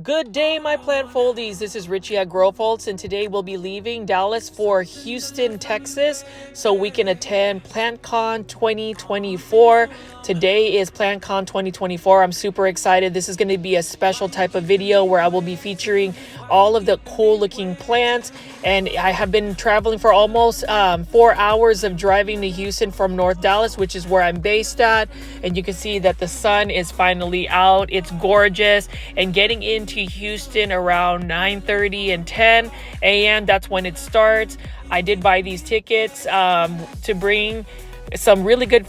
Good day, my plant foldies. This is Richie at Grow Folds, and today we'll be leaving Dallas for Houston, Texas, so we can attend PlantCon 2024. Today is PlantCon 2024. I'm super excited. This is going to be a special type of video where I will be featuring all of the cool looking plants, and I have been traveling for almost 4 hours of driving to Houston from North Dallas, which is where I'm based at, and you can see that the sun is finally out. It's gorgeous, and getting into Houston around 9:30 and 10 a.m. That's when it starts. I did buy these tickets to bring some really good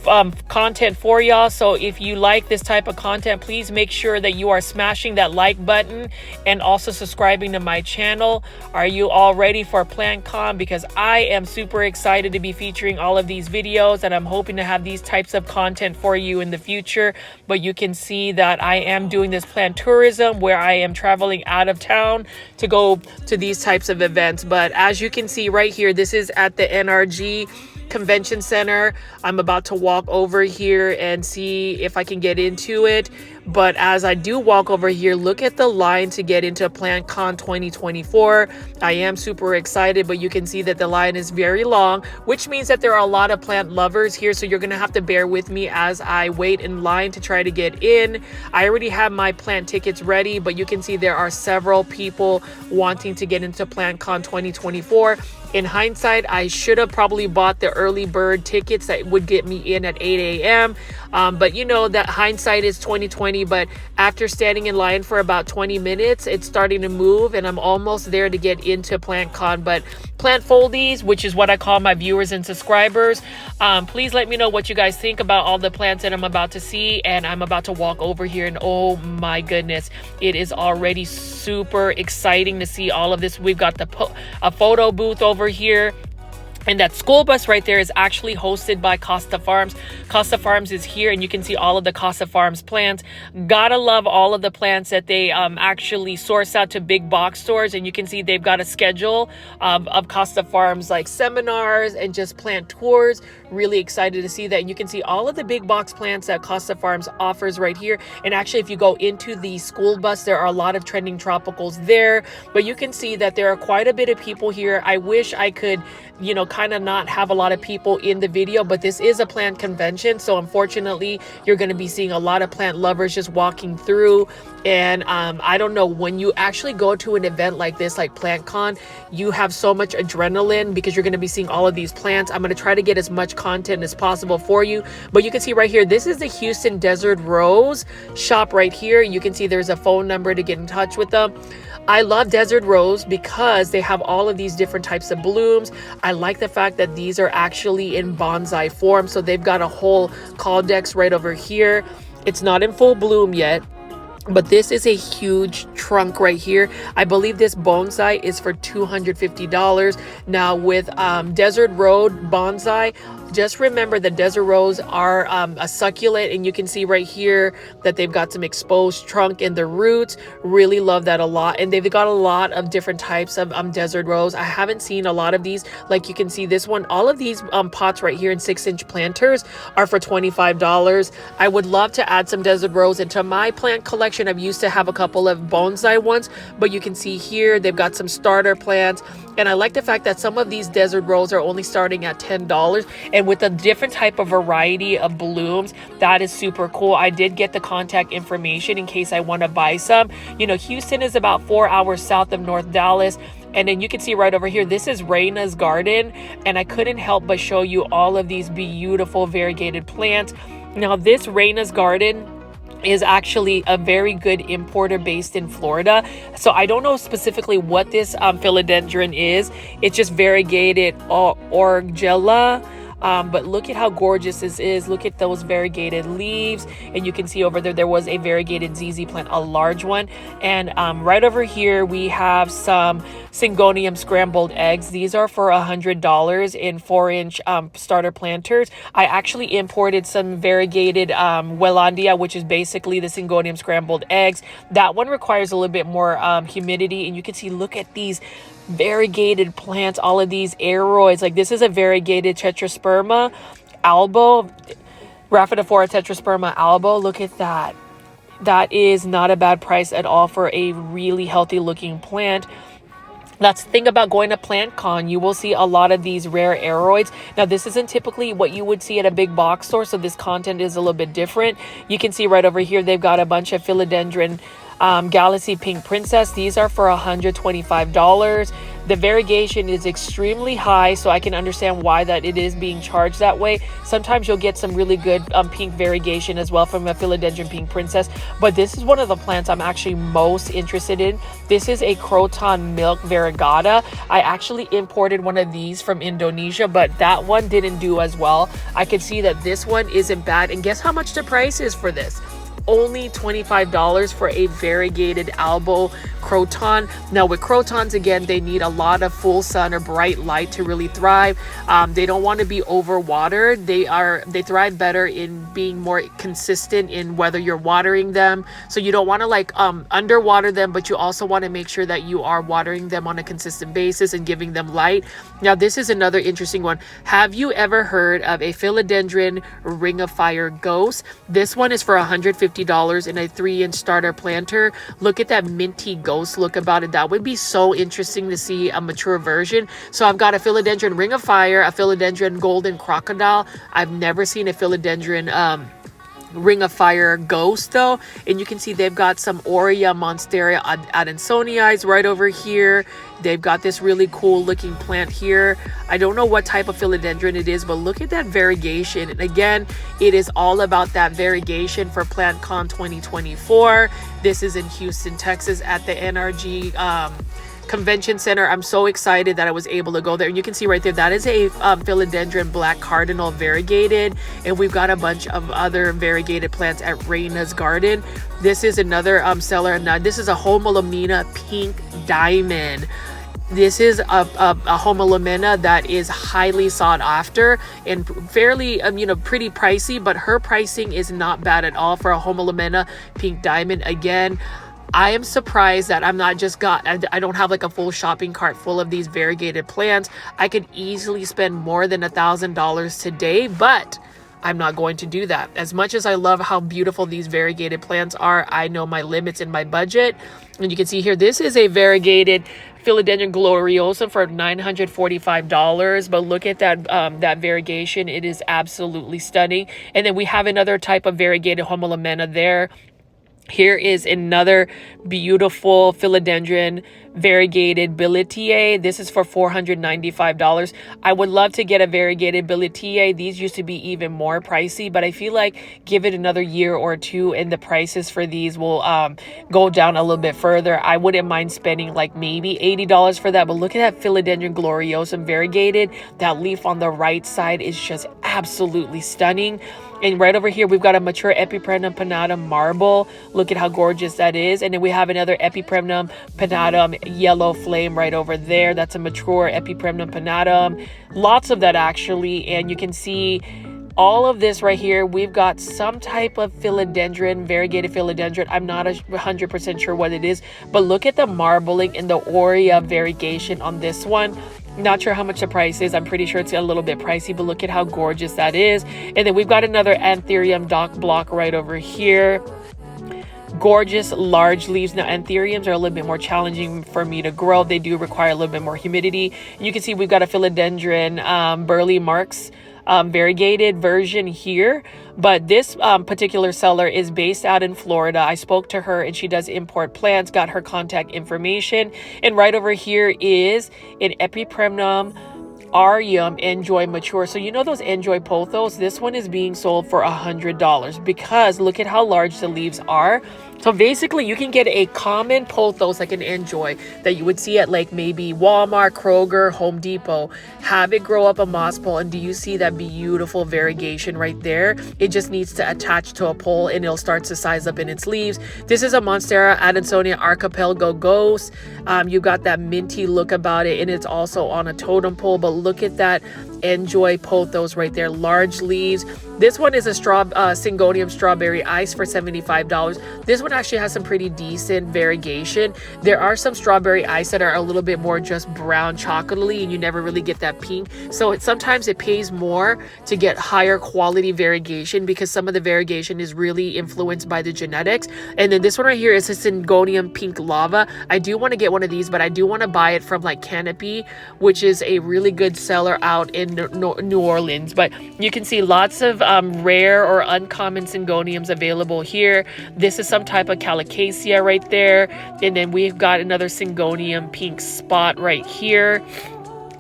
content for y'all. So if you like this type of content, please make sure that you are smashing that like button and also subscribing to my channel. Are you all ready for PlantCon? Because I am super excited to be featuring all of these videos, and I'm hoping to have these types of content for you in the future. But you can see that I am doing this plant tourism where I am traveling out of town to go to these types of events. But as you can see right here, this is at the NRG Convention Center. I'm about to walk over here and see if I can get into it. But as I do walk over here, look at the line to get into PlantCon 2024. I am super excited, but you can see that the line is very long, which means that there are a lot of plant lovers here. So you're going to have to bear with me as I wait in line to try to get in. I already have my plant tickets ready, but you can see there are several people wanting to get into PlantCon 2024. In hindsight, I should have probably bought the early bird tickets that would get me in at 8 a.m. But you know that hindsight is 2020. But after standing in line for about 20 minutes, it's starting to move, and I'm almost there to get into PlantCon. But plant foldies, which is what I call my viewers and subscribers, please let me know what you guys think about all the plants that I'm about to see. And I'm about to walk over here, and oh my goodness, it is already super exciting to see all of this. We've got a photo booth over here. And that school bus right there is actually hosted by Costa Farms. Costa Farms is here, and you can see all of the Costa Farms plants. Gotta love all of the plants that they actually source out to big box stores. And you can see they've got a schedule of Costa Farms, like seminars and just plant tours. Really excited to see that. And you can see all of the big box plants that Costa Farms offers right here. And actually, if you go into the school bus, there are a lot of trending tropicals there. But you can see that there are quite a bit of people here. I wish I could, you know, kind of not have a lot of people in the video, but this is a plant convention, so unfortunately you're going to be seeing a lot of plant lovers just walking through. And I don't know, when you actually go to an event like this, like PlantCon, you have so much adrenaline because you're going to be seeing all of these plants. I'm going to try to get as much content as possible for you, but you can see right here, this is the Houston Desert Rose shop right here. You can see there's a phone number to get in touch with them. I love Desert Rose because they have all of these different types of blooms. I like the fact that these are actually in bonsai form. So they've got a whole Caldex right over here. It's not in full bloom yet, but this is a huge trunk right here. I believe this bonsai is for $250. Now with Desert Road bonsai, just remember the Desert Rose are a succulent, and you can see right here that they've got some exposed trunk in the roots. Really love that a lot. And they've got a lot of different types of Desert Rose. I haven't seen a lot of these. Like you can see this one, all of these pots right here in 6-inch planters are for $25. I would love to add some Desert Rose into my plant collection. I've used to have a couple of bonsai ones, but you can see here they've got some starter plants. And I like the fact that some of these Desert Rose are only starting at $10. And with a different type of variety of blooms, that is super cool. I did get the contact information in case I want to buy some. You know, Houston is about 4 hours south of North Dallas. And then you can see right over here, this is Raina's garden. And I couldn't help but show you all of these beautiful variegated plants. Now, this Raina's garden is actually a very good importer based in Florida. So I don't know specifically what this philodendron is. It's just variegated orgella. But look at how gorgeous this is. Look at those variegated leaves. And you can see over there was a variegated ZZ plant, a large one. And right over here, we have some Syngonium scrambled eggs. These are for $100 in 4-inch starter planters. I actually imported some variegated Wellandia, which is basically the Syngonium scrambled eggs. That one requires a little bit more humidity. And you can see, look at these variegated plants, all of these Aroids. Like this is a variegated Tetrasperma albo, Rhaphidophora tetrasperma albo. Look at that. That is not a bad price at all for a really healthy looking plant. That's the thing about going to PlantCon. You will see a lot of these rare aroids. Now, this isn't typically what you would see at a big box store, so this content is a little bit different. You can see right over here, they've got a bunch of philodendron Galaxy Pink Princess. These are for $125. The variegation is extremely high, so I can understand why that it is being charged that way. Sometimes you'll get some really good pink variegation as well from a Philodendron Pink Princess, but this is one of the plants I'm actually most interested in. This is a Croton Milk Variegata. I actually imported one of these from Indonesia, but that one didn't do as well. I could see that this one isn't bad, and guess how much the price is for this? Only $25 for a variegated albo croton. Now with crotons, again, they need a lot of full sun or bright light to really thrive. They don't want to be overwatered. They thrive better in being more consistent in whether you're watering them. So you don't want to like underwater them, but you also want to make sure that you are watering them on a consistent basis and giving them light. Now this is another interesting one. Have you ever heard of a philodendron ring of fire ghost? This one is for $150 in a 3-inch starter planter. Look at that minty ghost look about it. That would be so interesting to see a mature version. So I've got a philodendron ring of fire, a philodendron golden crocodile. I've never seen a philodendron ring of fire ghost though, and you can see they've got some Aurea Monstera adansonii right over here. They've got this really cool looking plant here. I don't know what type of philodendron it is, but look at that variegation. And again, it is all about that variegation for PlantCon 2024. This is in Houston, Texas at the NRG Convention Center. I'm so excited that I was able to go there. And you can see right there, that is a philodendron black cardinal variegated. And we've got a bunch of other variegated plants at Raina's garden. This is another seller. And this is a Homalomena pink diamond. This is a Homalomena that is highly sought after and fairly, pretty pricey, but her pricing is not bad at all for a Homalomena pink diamond. Again, I am surprised that I don't have like a full shopping cart full of these variegated plants. I could easily spend more than $1,000 today, but I'm not going to do that. As much as I love how beautiful these variegated plants are, I know my limits in my budget. And you can see here, this is a variegated Philodendron gloriosa for $945. But look at that that variegation. It is absolutely stunning. And then we have another type of variegated Homalomena there. Here is another beautiful philodendron variegated billetiae. This is for $495. I would love to get a variegated billetiae. These used to be even more pricey, but I feel like give it another year or two and the prices for these will go down a little bit further. I wouldn't mind spending like maybe $80 for that, but look at that philodendron gloriosum variegated. That leaf on the right side is just absolutely stunning. And right over here, we've got a mature Epipremnum pinnatum marble. Look at how gorgeous that is. And then we have another Epipremnum pinnatum yellow flame right over there. That's a mature Epipremnum pinnatum. Lots of that actually. And you can see all of this right here. We've got some type of philodendron, variegated philodendron. I'm not 100% sure what it is, but look at the marbling and the Aurea variegation on this one. Not sure how much the price is. I'm pretty sure it's a little bit pricey, but look at how gorgeous that is. And then we've got another Anthurium dock block right over here. Gorgeous large leaves. Now anthuriums are a little bit more challenging for me to grow. They do require a little bit more humidity. And you can see we've got a philodendron Burley Marks variegated version here, but this particular seller is based out in Florida. I spoke to her and she does import plants, got her contact information. And right over here is an Epipremnum Arium Enjoy Mature. So you know those Enjoy pothos? This one is being sold for $100 because look at how large the leaves are. So basically you can get a common pothos like an Enjoy that you would see at like maybe Walmart, Kroger, Home Depot. Have it grow up a moss pole, and do you see that beautiful variegation right there? It just needs to attach to a pole and it'll start to size up in its leaves. This is a Monstera Adansonia Archipelago Ghost. You got that minty look about it, and it's also on a totem pole, but look at that Enjoy pothos right there, large leaves. This one is a Syngonium strawberry ice for $75. This one actually has some pretty decent variegation. There are some strawberry ice that are a little bit more just brown chocolatey, and you never really get that pink. So sometimes it pays more to get higher quality variegation because some of the variegation is really influenced by the genetics. And then this one right here is a Syngonium pink lava. I do want to get one of these, but I do want to buy it from like Canopy, which is a really good seller out in New Orleans. But you can see lots of rare or uncommon Syngoniums available here. This is some type of calicacia right there, and then we've got another Syngonium pink spot right here.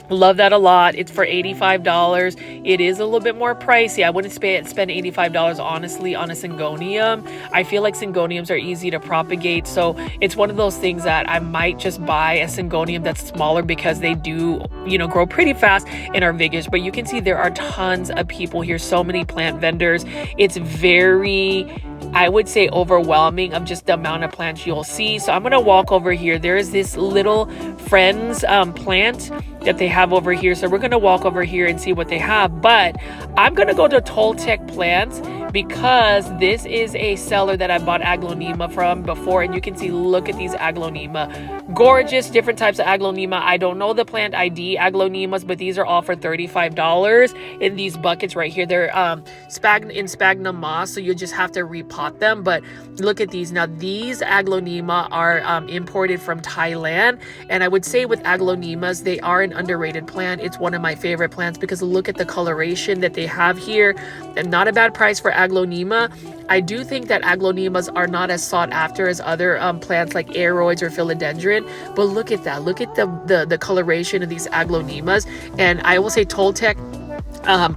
Love that a lot. It's for $85. It is a little bit more pricey. I wouldn't spend $85 honestly on a Syngonium. I feel like Syngoniums are easy to propagate, so it's one of those things that I might just buy a Syngonium that's smaller because they do, you know, grow pretty fast and are vigorous. But you can see there are tons of people here, so many plant vendors. It's very, I would say, overwhelming of just the amount of plants you'll see. So I'm gonna walk over here. There is this little friends plant that they have over here, so we're gonna walk over here and see what they have. But I'm gonna go to Toltech Plants because this is a seller that I bought Aglaonema from before, and you can see, look at these Aglaonema, gorgeous, different types of Aglaonema. I don't know the plant ID Aglaonemas, but these are all for $35 in these buckets right here. They're in sphagnum moss, so you just have to repot them. But look at these. Now these Aglaonema are imported from Thailand, and I would say with Aglaonemas, they are an underrated plant. It's one of my favorite plants because look at the coloration that they have here, and not a bad price for Aglaonema. I do think that Aglaonemas are not as sought after as other plants like Aroids or Philodendron, but look at that. Look at the coloration of these Aglaonemas. And I will say Toltech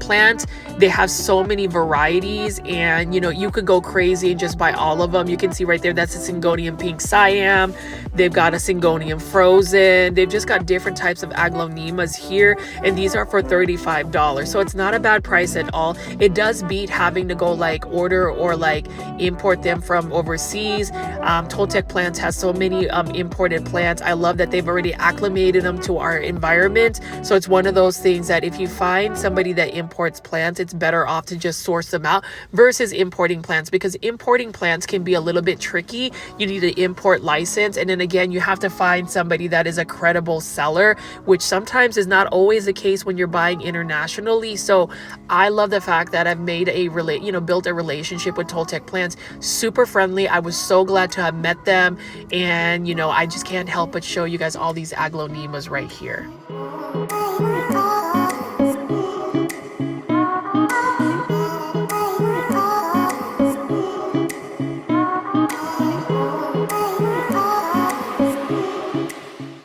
plants, they have so many varieties, and you know, you could go crazy and just buy all of them. You can see right there, that's a Syngonium pink Siam. They've got a Syngonium frozen. They've just got different types of Aglaonemas here, and these are for $35. So it's not a bad price at all. It does beat having to go like order or like import them from overseas. Toltech Plants has so many imported plants. I love that they've already acclimated them to our environment. So it's one of those things that if you find somebody that imports plants, it's better off to just source them out versus importing plants, because importing plants can be a little bit tricky. You need an import license, and then again, you have to find somebody that is a credible seller, which sometimes is not always the case when you're buying internationally. So I love the fact that I've made built a relationship with Toltech Plants. Super friendly. I was so glad to have met them, and you know, I just can't help but show you guys all these Aglaonemas right here.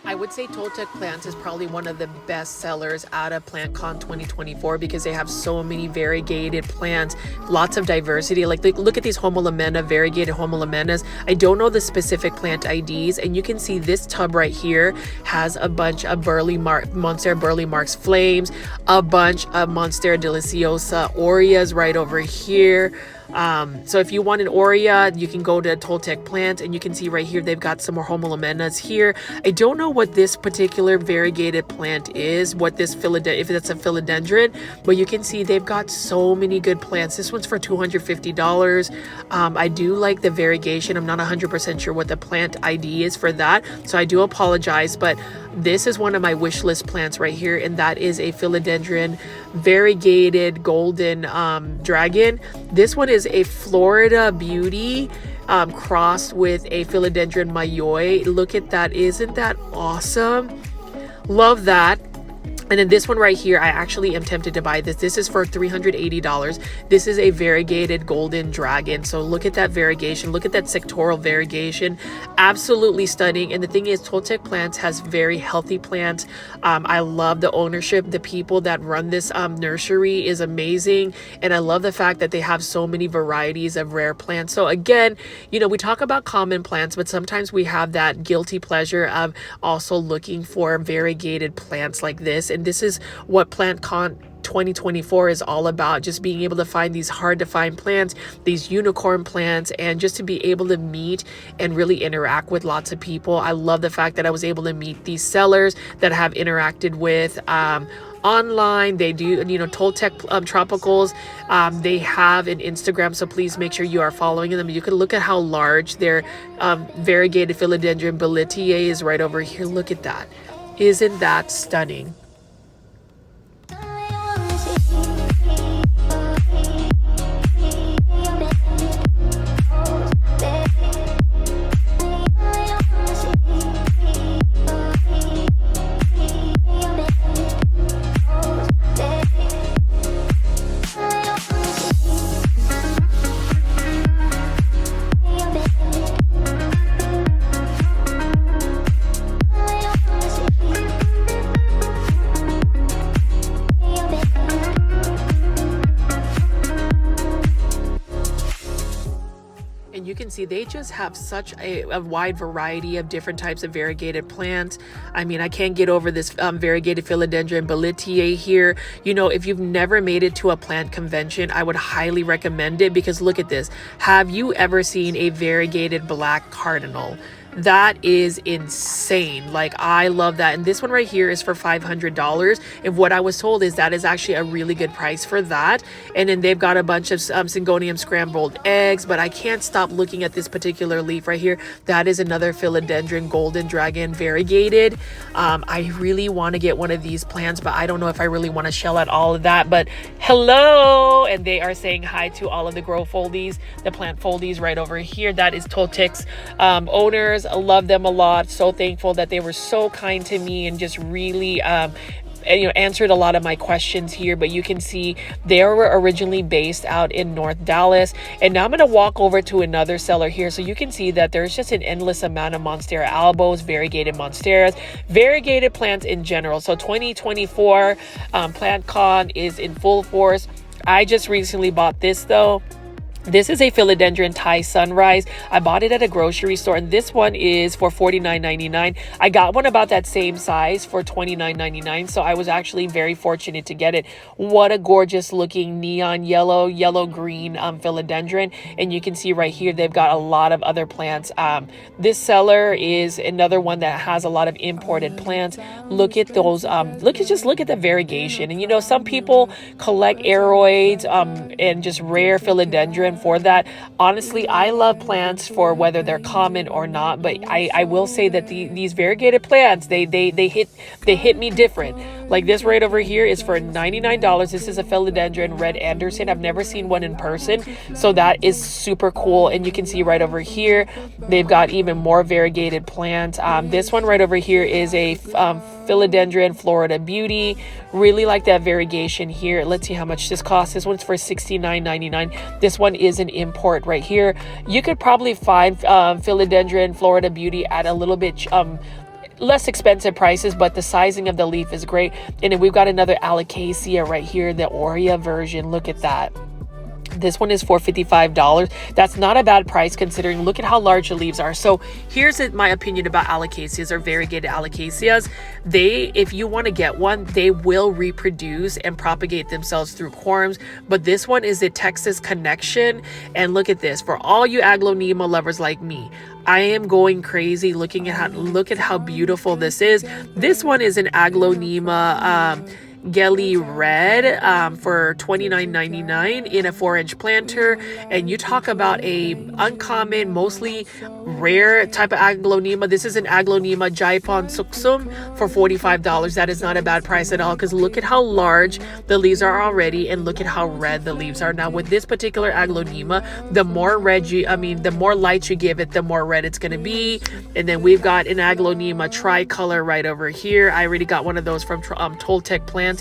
I would say Toltech Plants is probably one of the best sellers out of PlantCon 2024 because they have so many variegated plants, lots of diversity. Like look at these Homolemena, variegated Homolamenas. I don't know the specific plant IDs, and you can see this tub right here has a bunch of Monstera Burley Marks Flames, a bunch of Monstera Deliciosa Aureas right over here. So if you want an Aurea, you can go to Toltech Plant, and you can see right here they've got some more Homolemenas here. I don't know what this particular variegated plant is, if that's a Philodendron, but you can see they've got so many good plants. This one's for $250. I do like the variegation. I'm not 100% sure what the plant ID is for that, so I do apologize, but this is one of my wish list plants right here, and that is a Philodendron variegated golden dragon. This one is a Florida Beauty crossed with a Philodendron Mayoi. Look at that. Isn't that awesome? Love that. And then this one right here, I actually am tempted to buy this. This is for $380. This is a variegated golden dragon. So look at that variegation. Look at that sectoral variegation. Absolutely stunning. And the thing is, Toltech Plants has very healthy plants. I love the ownership. The people that run this nursery is amazing. And I love the fact that they have so many varieties of rare plants. So again, you know, we talk about common plants, but sometimes we have that guilty pleasure of also looking for variegated plants like this. And this is what PlantCon 2024 is all about, just being able to find these hard to find plants, these unicorn plants, and just to be able to meet and really interact with lots of people. I love the fact that I was able to meet these sellers that I have interacted with online. They do, Toltech Tropicals. They have an Instagram, so please make sure you are following them. You can look at how large their variegated philodendron belletier is right over here. Look at that. Isn't that stunning? You can see they just have such a wide variety of different types of variegated plants. I mean, I can't get over this variegated philodendron belletier here. If you've never made it to a plant convention, I would highly recommend it, because look at this. Have you ever seen a variegated black cardinal? That is insane. Like, I love that. And this one right here is for $500. And what I was told is that is actually a really good price for that. And then they've got a bunch of syngonium scrambled eggs, but I can't stop looking at this particular leaf right here. That is another philodendron golden dragon variegated. I really want to get one of these plants, but I don't know if I really want to shell out all of that. But hello, and they are saying hi to all of the grow foldies, the plant foldies right over here. That is Toltech's owners. I love them a lot. So thankful that they were so kind to me and just really answered a lot of my questions here. But you can see they were originally based out in North Dallas, and now I'm going to walk over to another seller here, so you can see that there's just an endless amount of Monstera albos, variegated monsteras, variegated plants in general. So 2024 plant con is in full force. I just recently bought this though. This is a philodendron Thai sunrise. I bought it at a grocery store, and this one is for $49.99. I got one about that same size for $29.99, so I was actually very fortunate to get it. What a gorgeous looking neon yellow green philodendron. And you can see right here they've got a lot of other plants. This seller is another one that has a lot of imported plants. Look at those. Look at the variegation. And some people collect aroids and just rare philodendron for that. Honestly, I love plants for whether they're common or not, but I will say that these variegated plants, they hit me different. Like this right over here is for $99. This is a philodendron red Anderson. I've never seen one in person, so that is super cool. And you can see right over here they've got even more variegated plants. This one right over here is a philodendron Florida Beauty. Really like that variegation here. Let's see how much this costs. This one's for $69.99. This one is an import right here. You could probably find philodendron Florida Beauty at a little bit less expensive prices, but the sizing of the leaf is great. And then we've got another alocasia right here, the Aurea version. Look at that. This one is for $55. That's not a bad price considering, look at how large the leaves are. So here's my opinion about alocasias or variegated alocasias. If you want to get one, they will reproduce and propagate themselves through corms. But this one is a Texas connection. And look at this. For all you Aglaonema lovers like me, I am going crazy look at how beautiful this is. This one is an Aglaonema Gelly Red for $29.99 in a 4-inch planter. And you talk about a uncommon, mostly rare type of Aglaonema. This is an Aglaonema Jaipon Suksum for $45. That is not a bad price at all, because look at how large the leaves are already, and look at how red the leaves are. Now with this particular Aglaonema, the more light you give it, the more red it's going to be. And then we've got an Aglaonema tricolor right over here. I already got one of those from Toltech Plants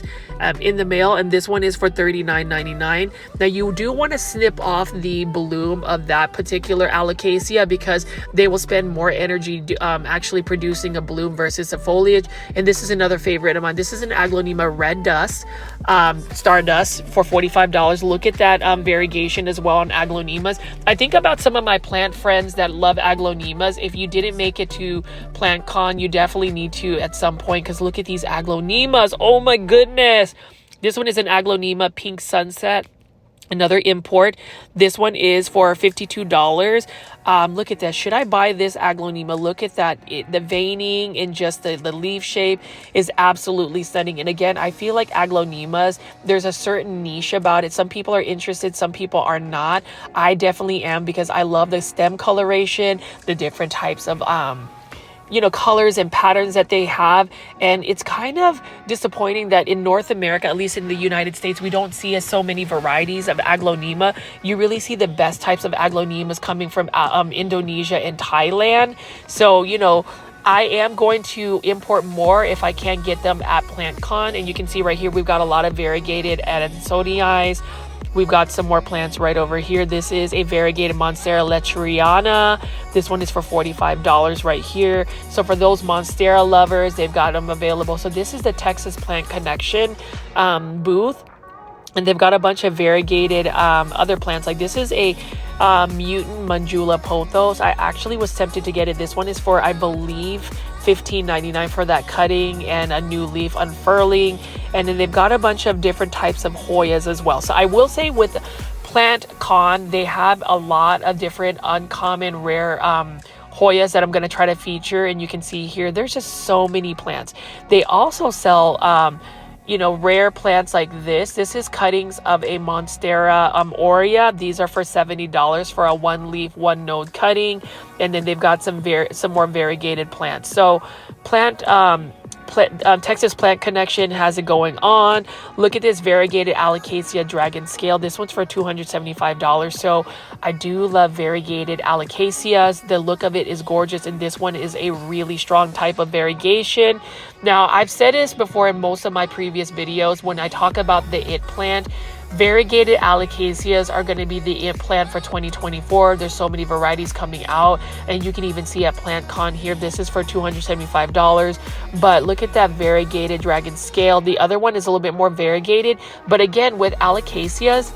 in the mail, and this one is for $39.99. Now you do want to snip off the bloom of that particular alocasia, because they will spend more energy actually producing a bloom versus a foliage. And this is another favorite of mine. This is an Aglaonema Red Dust, Stardust for $45. Look at that variegation as well on Aglaonemas. I think about some of my plant friends that love Aglaonemas. If you didn't make it to Plant Con, you definitely need to at some point, because look at these Aglaonemas. Oh my goodness. This one is an Aglaonema Pink Sunset. Another import. This one is for $52. Look at that. Should I buy this Aglaonema? Look at that. The veining and just the leaf shape is absolutely stunning. And again, I feel like Aglaonemas, there's a certain niche about it. Some people are interested, some people are not. I definitely am, because I love the stem coloration, the different types of colors and patterns that they have. And it's kind of disappointing that in North America, at least in the United States, we don't see so many varieties of Aglaonema. You really see the best types of Aglaonemas coming from Indonesia and Thailand. So, I am going to import more if I can get them at PlantCon. And you can see right here, we've got a lot of variegated Adansonii. We've got some more plants right over here. This is a variegated Monstera lecheriana. This one is for $45 right here. So for those Monstera lovers, they've got them available. So this is the Texas Plant Connection booth. And they've got a bunch of variegated other plants. Like this is a mutant Mandula pothos. I actually was tempted to get it. This one is for, I believe, $15.99 for that cutting and a new leaf unfurling. And then they've got a bunch of different types of Hoyas as well. So I will say with PlantCon, they have a lot of different uncommon rare Hoyas that I'm going to try to feature. And you can see here, there's just so many plants. They also sell rare plants like this. This is cuttings of a Monstera aurea. These are for $70 for a one leaf, one node cutting. And then they've got some more variegated plants. So Texas Plant Connection has it going on. Look at this variegated Alocasia dragon scale. This one's for $275. So I do love variegated Alocasias. The look of it is gorgeous, and this one is a really strong type of variegation. Now, I've said this before in most of my previous videos when I talk about the it plant. Variegated Alocasias are going to be the it plant for 2024. There's so many varieties coming out, and you can even see at PlantCon here, this is for $275. But look at that variegated dragon scale. The other one is a little bit more variegated, but again, with Alocasias,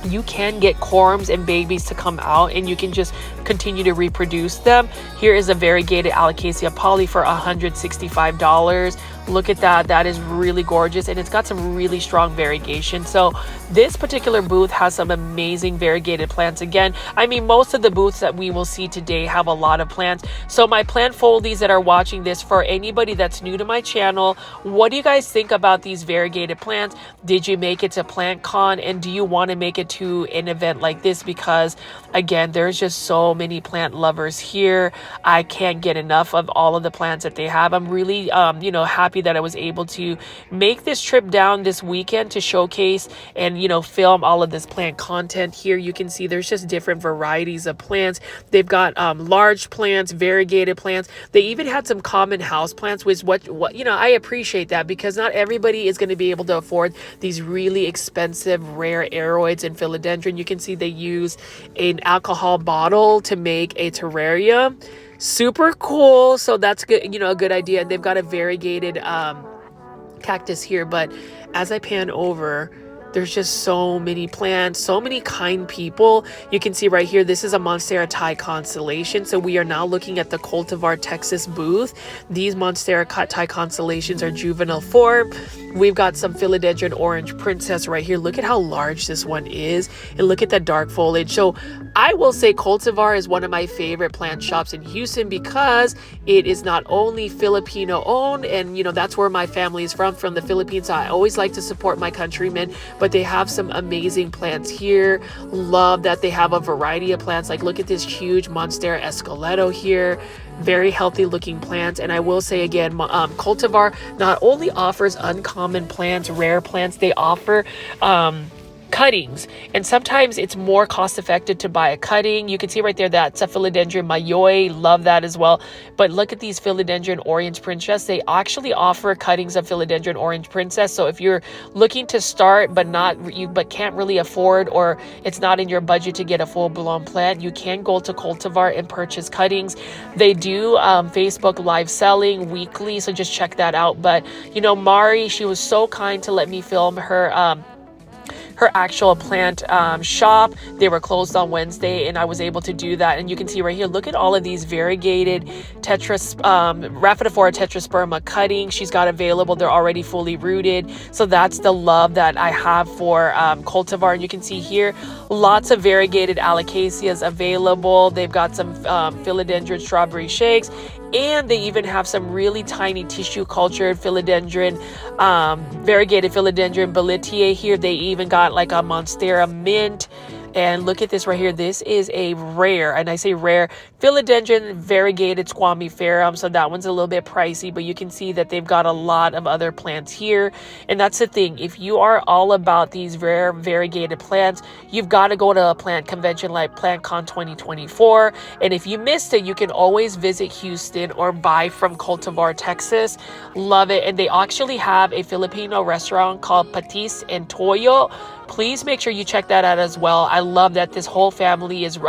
you can get corms and babies to come out, and you can just continue to reproduce them. Here is a variegated Alocasia poly for $165. Look at that. That is really gorgeous, and it's got some really strong variegation. So this particular booth has some amazing variegated plants. Again, I mean, most of the booths that we will see today have a lot of plants. So my plant foldies that are watching this, for anybody that's new to my channel, what do you guys think about these variegated plants? Did you make it to PlantCon, and do you want to make it to an event like this? Because again, there's just so many plant lovers here. I can't get enough of all of the plants that they have. I'm really happy that I was able to make this trip down this weekend to showcase and film all of this plant content. Here you can see there's just different varieties of plants. They've got large plants, variegated plants. They even had some common house plants, which I appreciate that, because not everybody is going to be able to afford these really expensive rare Aroids and Philodendron. You can see they use an alcohol bottle to make a terrarium. Super cool. So that's good, a good idea. And they've got a variegated cactus here, but as I pan over, there's just so many plants, so many kind people. You can see right here, this is a Monstera Thai constellation. So we are now looking at the Cultivar Texas booth. These Monstera Thai constellations are juvenile form. We've got some Philodendron Orange Princess right here. Look at how large this one is, and look at that dark foliage. So I will say Cultivar is one of my favorite plant shops in Houston, because it is not only Filipino owned, and that's where my family is from the Philippines. So I always like to support my countrymen, but they have some amazing plants here. Love that they have a variety of plants. Like look at this huge Monstera Esqueleto here. Very healthy looking plants. And I will say again, Cultivar not only offers uncommon plants, rare plants, they offer cuttings, and sometimes it's more cost effective to buy a cutting. You can see right there, that's a Philodendron Mayoi. Love that as well. But look at these Philodendron Orange Princess. They actually offer cuttings of Philodendron Orange Princess. So if you're looking to start but can't really afford, or it's not in your budget to get a full-blown plant, you can go to Cultivar and purchase cuttings. They do Facebook live selling weekly, so just check that out. But Mari, she was so kind to let me film her her actual plant shop. They were closed on Wednesday, and I was able to do that. And you can see right here, look at all of these variegated Rhaphidophora tetrasperma cuttings she's got available. They're already fully rooted. So that's the love that I have for cultivar. And you can see here, lots of variegated alocasias available. They've got some philodendron strawberry shakes, and they even have some really tiny tissue cultured philodendron, variegated philodendron boletiae here. They even got like a Monstera mint. And look at this right here. This is a rare, and I say rare, philodendron variegated squamiferum. So that one's a little bit pricey, but you can see that they've got a lot of other plants here. And that's the thing. If you are all about these rare variegated plants, you've got to go to a plant convention like PlantCon 2024. And if you missed it, you can always visit Houston or buy from Cultivar, Texas. Love it. And they actually have a Filipino restaurant called Patis and Toyo. Please make sure you check that out as well. I love that this whole family is,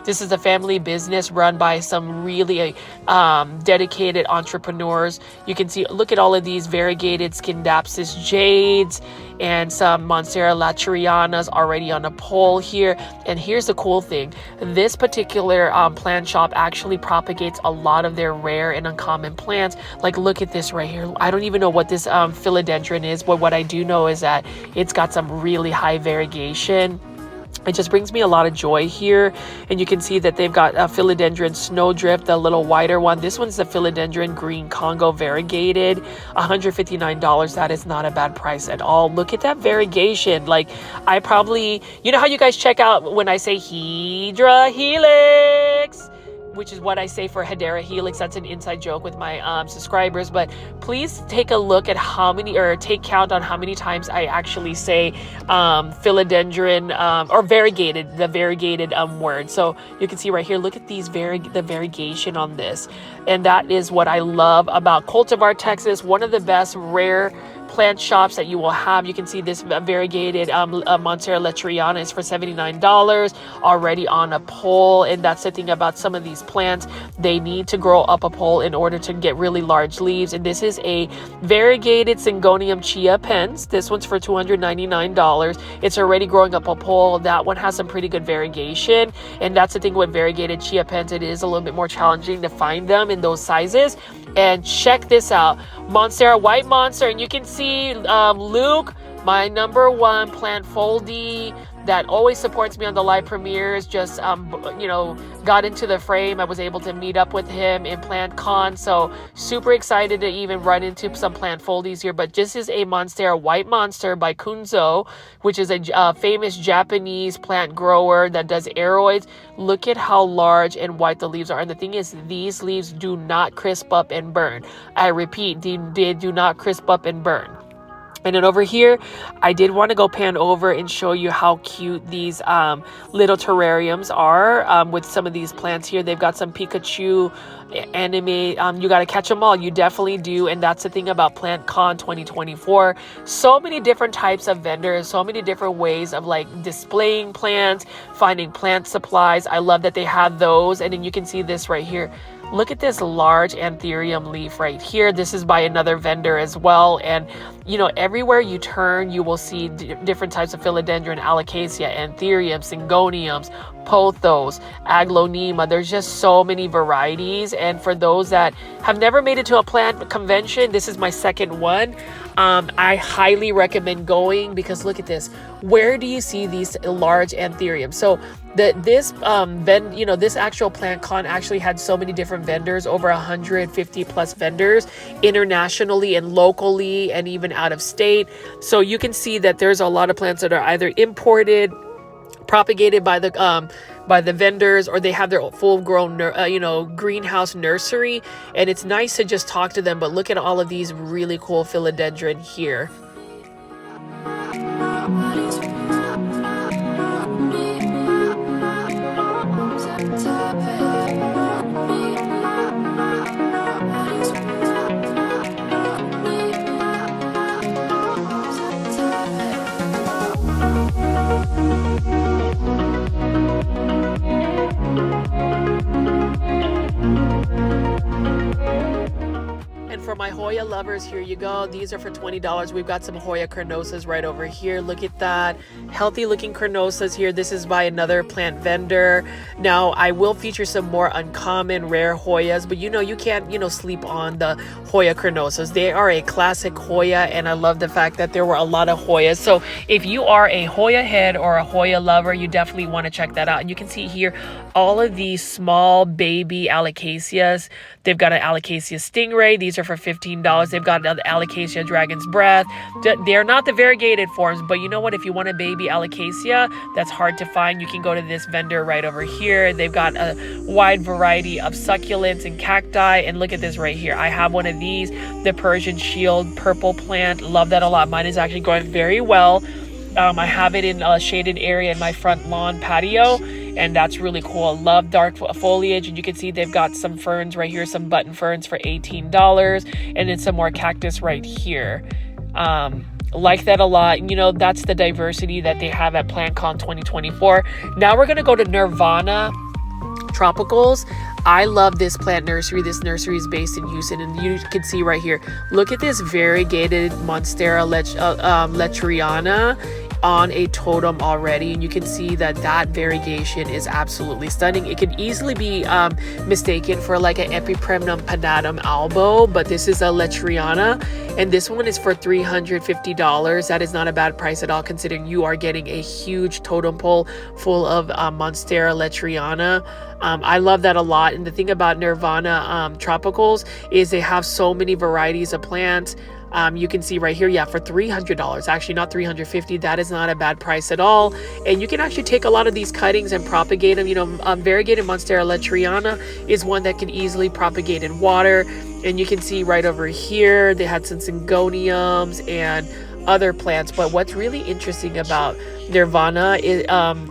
this is a family business run by some really dedicated entrepreneurs. You can see, look at all of these variegated Scindapsus jades and some Monstera laturianas already on a pole here. And here's the cool thing. This particular plant shop actually propagates a lot of their rare and uncommon plants. Like, look at this right here. I don't even know what this philodendron is, but what I do know is that it's got some really high variegation. It just brings me a lot of joy here. And you can see that they've got a philodendron snowdrift, the little wider one. This one's the philodendron green Congo variegated, $159. That is not a bad price at all. Look at that variegation. Like, I probably, you know how you guys check out when I say Hydra Helix, which is what I say for Hedera Helix. That's an inside joke with my subscribers. But please take a look at how many, or take count on how many times I actually say philodendron or variegated, the variegated word. So you can see right here, look at these the variegation on this. And that is what I love about Cultivar, Texas. One of the best rare plant shops that you will have. You can see this variegated Monstera laturiana is for $79 already on a pole. And that's the thing about some of these plants. They need to grow up a pole in order to get really large leaves. And this is a variegated Syngonium chia pens. This one's for $299. It's already growing up a pole. That one has some pretty good variegation. And that's the thing with variegated chia pens. It is a little bit more challenging to find them in those sizes. And check this out. Monstera White Monster. And you can see Luke, my #1 plant foldie that always supports me on the live premieres, just got into the frame. I was able to meet up with him in PlantCon, so super excited to even run into some plant foldies here. But this is a Monstera White Monster by Kunzo, which is a famous Japanese plant grower that does Aroids. Look at how large and white the leaves are. And the thing is, these leaves do not crisp up and burn. I repeat, they do not crisp up and burn. And then over here, I did want to go pan over and show you how cute these little terrariums are with some of these plants here. They've got some Pikachu anime. You got to catch them all. You definitely do. And that's the thing about PlantCon 2024. So many different types of vendors, so many different ways of like displaying plants, finding plant supplies. I love that they have those. And then you can see this right here. Look at this large anthurium leaf right here. This is by another vendor as well. And, you know, everywhere you turn, you will see different types of philodendron, alocasia, anthurium, syngoniums, pothos, aglaonema. There's just so many varieties. And for those that have never made it to a plant convention, this is my second one. I highly recommend going because look at this. Where do you see these large anthuriums? So this actual PlantCon actually had so many different vendors, over 150 plus vendors internationally and locally and even out of state. So you can see that there's a lot of plants that are either imported, propagated by the vendors, or they have their full-grown greenhouse nursery. And it's nice to just talk to them. But look at all of these really cool philodendron here. for my Hoya lovers, here you go. These are for $20. We've got some Hoya carnosas right over here. Look at that. Healthy looking carnosas here. This is by another plant vendor. Now, I will feature some more uncommon, rare Hoyas, but you can't, sleep on the Hoya carnosas. They are a classic Hoya, and I love the fact that there were a lot of Hoyas. So if you are a Hoya head or a Hoya lover, you definitely want to check that out. And you can see here all of these small baby alocasias. They've got an alocasia stingray. These are for $15. They've got an alocasia dragon's breath. They're not the variegated forms, but you know what? If you want a baby alocasia that's hard to find, you can go to this vendor right over here. They've got a wide variety of succulents and cacti. And look at this right here. I have one of these, the Persian shield purple plant. Love that a lot. Mine is actually going very well. I have it in a shaded area in my front lawn patio, and that's really cool. Love dark foliage, and you can see they've got some ferns right here, some button ferns for $18, and then some more cactus right here. Like that a lot. That's the diversity that they have at PlantCon 2024. Now we're going to go to Nirvana Tropicals. I love this plant nursery. This nursery is based in Houston, and you can see right here. Look at this variegated Monstera letriana on a totem already, and you can see that variegation is absolutely stunning. It could easily be mistaken for like an Epipremnum panatum albo, but this is a letriana, and this one is for $350. That is not a bad price at all, considering you are getting a huge totem pole full of Monstera letriana. I love that a lot. And the thing about Nirvana Tropicals is they have so many varieties of plants. You can see right here, for $300, actually not $350. That is not a bad price at all. And you can actually take a lot of these cuttings and propagate them. Variegated Monstera letriana is one that can easily propagate in water. And you can see right over here, they had some syngoniums and other plants. But what's really interesting about Nirvana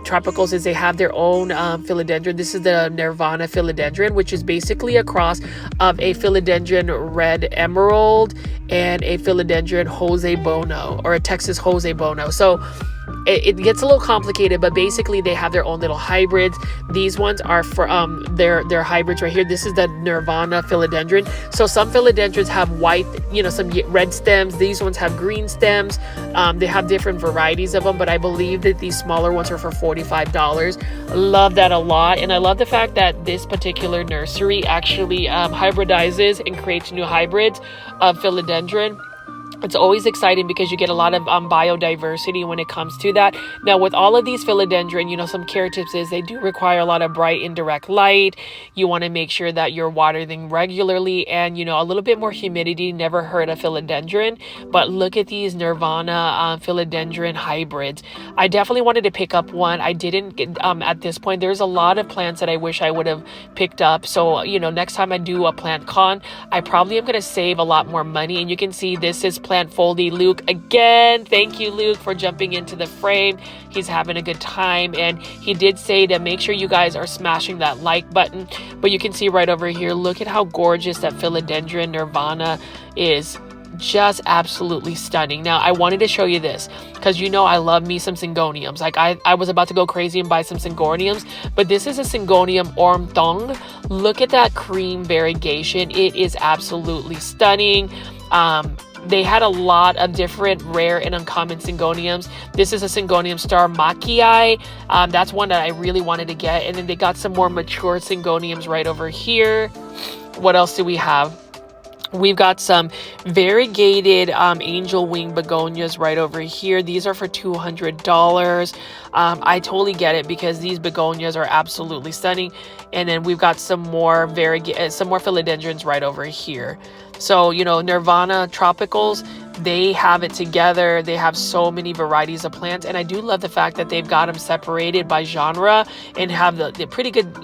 Tropicals is they have their own philodendron. This is the Nirvana Philodendron, which is basically a cross of a philodendron red emerald and a philodendron Jose Bono, or a Texas Jose Bono. So it gets a little complicated, but basically they have their own little hybrids. These ones are for their hybrids right here. This is the Nirvana Philodendron. So some philodendrons have white, some red stems. These ones have green stems. They have different varieties of them, but I believe that these smaller ones are for $45. Love that a lot. And I love the fact that this particular nursery actually hybridizes and creates new hybrids of philodendron. It's always exciting because you get a lot of biodiversity when it comes to that. Now, with all of these philodendron, some care tips is they do require a lot of bright indirect light. You want to make sure that you're watering them regularly, and a little bit more humidity never hurt a philodendron. But look at these Nirvana philodendron hybrids. I definitely wanted to pick up one. I didn't get, at this point. There's a lot of plants that I wish I would have picked up. So next time I do a plant con, I probably am going to save a lot more money. And you can see this is Plant Foldy Luke again. Thank you, Luke, for jumping into the frame. He's having a good time, and he did say to make sure you guys are smashing that like button. But you can see right over here, look at how gorgeous that philodendron Nirvana is. Just absolutely stunning. Now, I wanted to show you this because I love me some syngoniums. Like I was about to go crazy and buy some syngoniums, but this is a syngonium ormthong. Look at that cream variegation. It is absolutely stunning. They had a lot of different rare and uncommon syngoniums. This is a syngonium star Machii. That's one that I really wanted to get. And then they got some more mature syngoniums right over here. What else do we have? We've got some variegated angel wing begonias right over here. These are for $200. I totally get it because these begonias are absolutely stunning. And then we've got some more philodendrons right over here. So, Nirvana Tropicals, they have it together. They have so many varieties of plants. And I do love the fact that they've got them separated by genre and have the pretty good,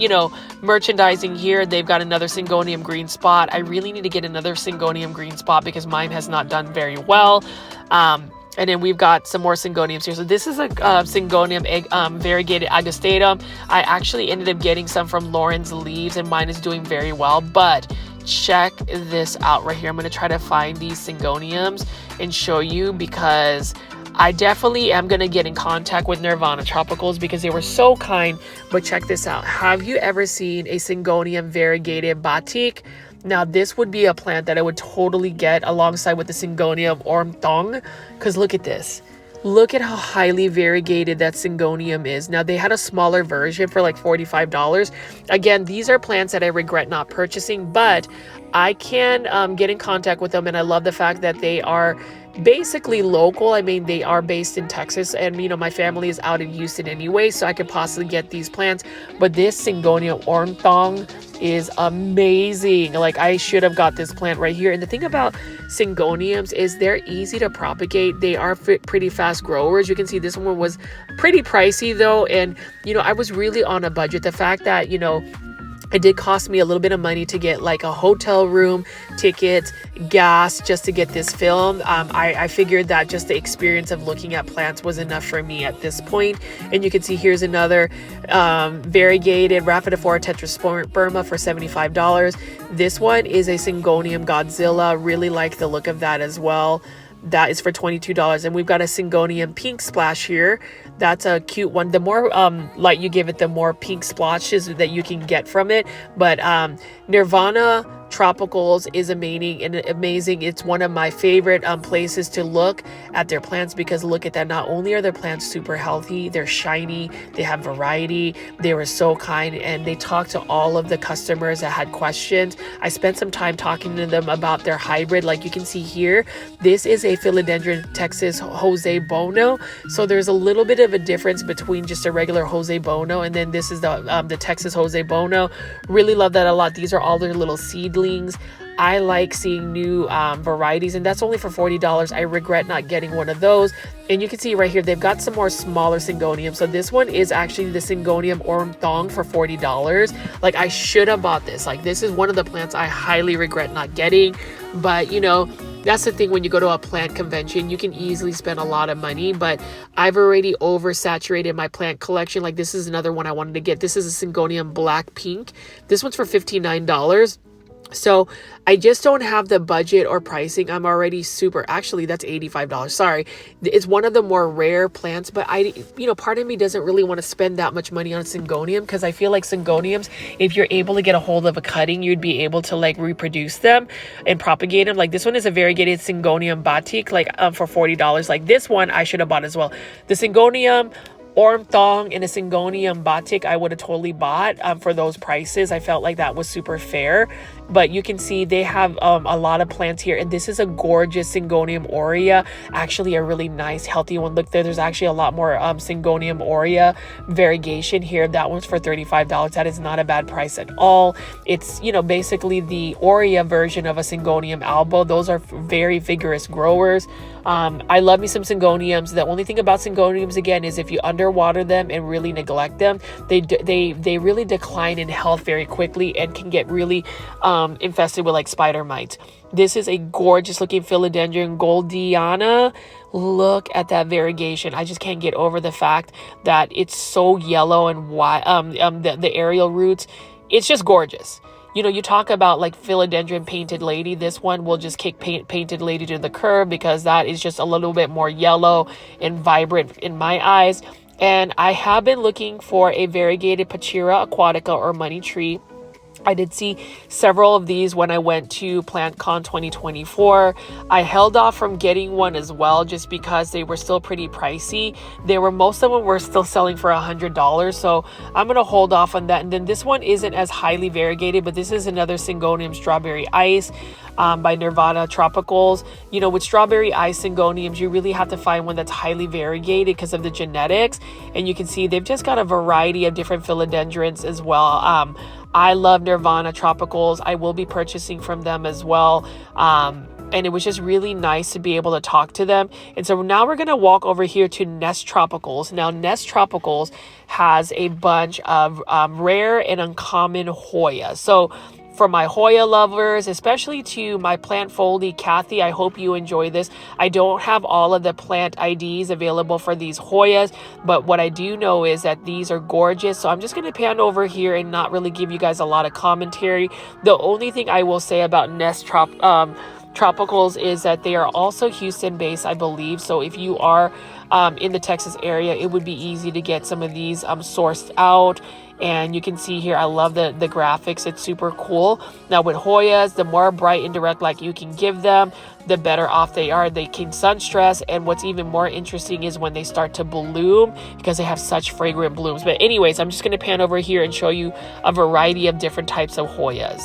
merchandising here. They've got another syngonium green spot. I really need to get another syngonium green spot because mine has not done very well. And then we've got some more syngoniums here. So this is a syngonium variegated agastatum. I actually ended up getting some from Lauren's Leaves, and mine is doing very well. But check this out right here. I'm going to try to find these syngoniums and show you because I definitely am going to get in contact with Nirvana Tropicals because they were so kind. But check this out. Have you ever seen a syngonium variegated batik? Now, this would be a plant that I would totally get alongside with the Syngonium ormthong, because look at this. Look at how highly variegated that Syngonium is. Now, they had a smaller version for like $45. Again, these are plants that I regret not purchasing, but I can get in contact with them, and I love the fact that they are basically local. I mean, they are based in Texas, and you know, my family is out in Houston anyway, so I could possibly get these plants. But this Syngonium ormthong is amazing. Like, I should have got this plant right here. And the thing about Syngoniums is they're easy to propagate. They are pretty fast growers. You can see this one was pretty pricey though, and you know, I was really on a budget. The fact that, you know, it did cost me a little bit of money to get like a hotel room, tickets, gas, just to get this film. I figured that just the experience of looking at plants was enough for me at this point. And you can see here's another variegated Rhaphidophora tetrasperma for $75. This one is a Syngonium Godzilla. Really like the look of that as well. That is for $22. And we've got a Syngonium pink splash here. That's a cute one. The more light you give it, the more pink splotches that you can get from it. But Nirvana Tropicals is amazing. It's one of my favorite places to look at their plants, because look at that. Not only are their plants super healthy, they're shiny, they have variety. They were so kind, and they talked to all of the customers that had questions. I spent some time talking to them about their hybrid. Like you can see here, this is a Philodendron Texas Jose Bono. So there's a little bit of a difference between just a regular Jose Bono, and then this is the Texas Jose Bono. Really love that a lot. These are all their little seedlings. I like seeing new varieties, and that's only for $40. I regret not getting one of those. And you can see right here, they've got some more smaller Syngoniums. So this one is actually the Syngonium ormthong for $40. Like, I should have bought this. Like, this is one of the plants I highly regret not getting. But, you know, that's the thing when you go to a plant convention, you can easily spend a lot of money, but I've already oversaturated my plant collection. Like, this is another one I wanted to get. This is a Syngonium black pink. This one's for $59. So I just don't have the budget or pricing. I'm already actually that's $85. Sorry. It's one of the more rare plants, but part of me doesn't really want to spend that much money on Syngonium, because I feel like Syngoniums, if you're able to get a hold of a cutting, you'd be able to like reproduce them and propagate them. Like, this one is a variegated Syngonium batik, like for $40. Like, this one I should have bought as well. The Syngonium ormthong and a Syngonium batik I would have totally bought for those prices. I felt like that was super fair. But you can see they have a lot of plants here, and this is a gorgeous Syngonium aurea, actually a really nice healthy one. Look there, there's actually a lot more Syngonium aurea variegation here. That one's for $35. That is not a bad price at all. It's, you know, basically the aurea version of a Syngonium albo. Those are very vigorous growers. I love me some Syngoniums. The only thing about Syngoniums, again, is if you underwater them and really neglect them, they really decline in health very quickly and can get really infested with like spider mites. This is a gorgeous looking Philodendron goldiana. Look at that variegation. I just can't get over the fact that it's so yellow and white. The aerial roots, it's just gorgeous. You know, you talk about like Philodendron painted lady. This one will just kick painted lady to the curb, because that is just a little bit more yellow and vibrant in my eyes. And I have been looking for a variegated Pachira aquatica or money tree. I did see several of these when I went to PlantCon 2024. I held off from getting one as well, just because they were still pretty pricey. Most of them were still selling for $100. So I'm going to hold off on that. And then this one isn't as highly variegated, but this is another Syngonium strawberry ice by Nirvana Tropicals. You know, with strawberry ice Syngoniums, you really have to find one that's highly variegated because of the genetics. And you can see they've just got a variety of different philodendrons as well. I love Nirvana Tropicals. I will be purchasing from them as well. And it was just really nice to be able to talk to them. And so now we're going to walk over here to Nest Tropicals. Now, Nest Tropicals has a bunch of rare and uncommon Hoya. So for my Hoya lovers, especially to my plant foldy Kathy, I hope you enjoy this. I don't have all of the plant IDs available for these Hoyas, but what I do know is that these are gorgeous. So I'm just going to pan over here and not really give you guys a lot of commentary. The only thing I will say about Nest Tropicals is that they are also Houston based, I believe. So if you are in the Texas area, it would be easy to get some of these sourced out. And you can see here, I love the graphics. It's super cool. Now with Hoyas, the more bright and direct light you can give them, the better off they are. They can sun stress. And what's even more interesting is when they start to bloom, because they have such fragrant blooms. But anyways, I'm just going to pan over here and show you a variety of different types of Hoyas.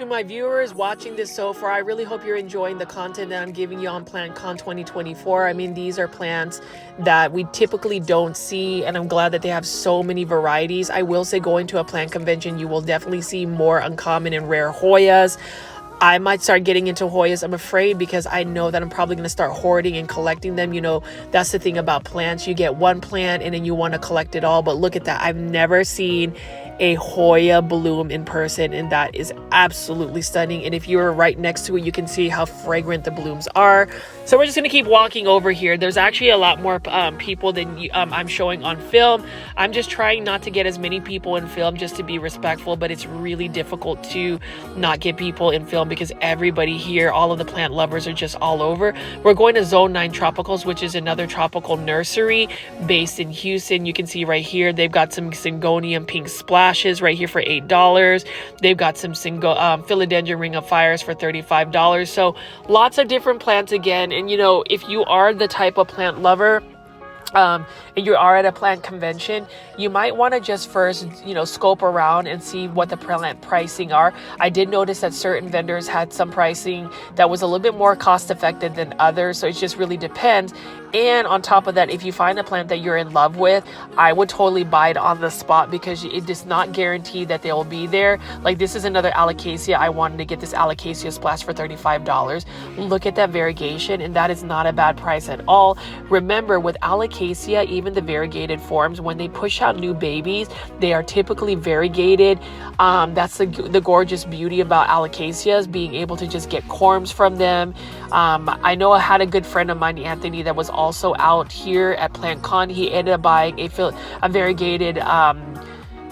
To my viewers watching this so far, I really hope you're enjoying the content that I'm giving you on PlantCon 2024. I mean, these are plants that we typically don't see, and I'm glad that they have so many varieties. I will say, going to a plant convention, you will definitely see more uncommon and rare Hoyas. I might start getting into Hoyas, I'm afraid, because I know that I'm probably going to start hoarding and collecting them. You know, that's the thing about plants. You get one plant and then you want to collect it all. But look at that. I've never seen a Hoya bloom in person, and that is absolutely stunning. And if you're right next to it, you can see how fragrant the blooms are. So we're just going to keep walking over here. There's actually a lot more people than I'm showing on film. I'm just trying not to get as many people in film, just to be respectful, but it's really difficult to not get people in film because everybody here, all of the plant lovers, are just all over. We're going to Zone 9 Tropicals, which is another tropical nursery based in Houston. You can see right here, they've got some Syngonium pink splashes right here for $8. They've got some Philodendron ring of fires for $35. So lots of different plants again. And you know, if you are the type of plant lover, and you are at a plant convention, you might want to just first, scope around and see what the plant pricing are. I did notice that certain vendors had some pricing that was a little bit more cost effective than others. So it just really depends. And on top of that, if you find a plant that you're in love with, I would totally buy it on the spot because it does not guarantee that they will be there. Like this is another alocasia. I wanted to get this alocasia splash for $35. Look at that variegation, and that is not a bad price at all. Remember, with alocasia, even the variegated forms, when they push out new babies, they are typically variegated. That's the gorgeous beauty about alocasias, being able to just get corms from them. I know I had a good friend of mine, Anthony, that was also out here at PlantCon. He ended up buying a variegated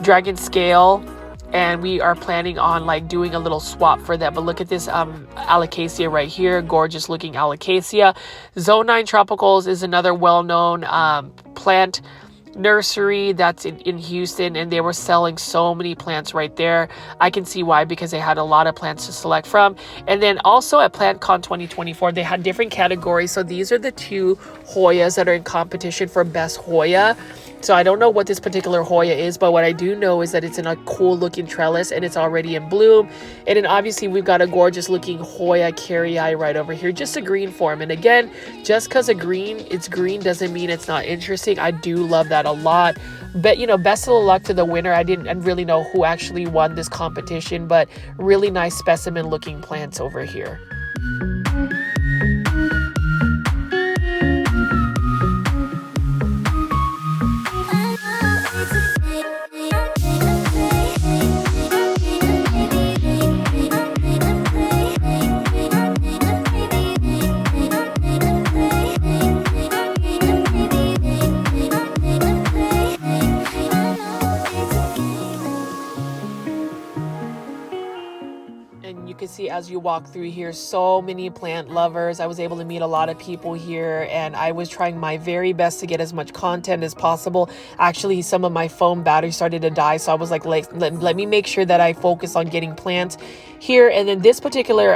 dragon scale, and we are planning on doing a little swap for that. But look at this alocasia right here, gorgeous looking alocasia. Zone 9 Tropicals is another well-known plant nursery that's in Houston, and they were selling so many plants right there. I can see why, because they had a lot of plants to select from. And then also at PlantCon 2024, they had different categories. So these are the two Hoyas that are in competition for best Hoya. So I don't know what this particular Hoya is, but what I do know is that it's in a cool looking trellis and it's already in bloom. And then obviously we've got a gorgeous looking Hoya carrii right over here, just a green form. And again, just because it's green doesn't mean it's not interesting. I do love that a lot. But you know, best of luck to the winner. I didn't really know who actually won this competition, but really nice specimen looking plants over here. You can see as you walk through here, so many plant lovers. I was able to meet a lot of people here, and I was trying my very best to get as much content as possible. Actually, some of my phone battery started to die, so I was like, let me make sure that I focus on getting plants here. And then this particular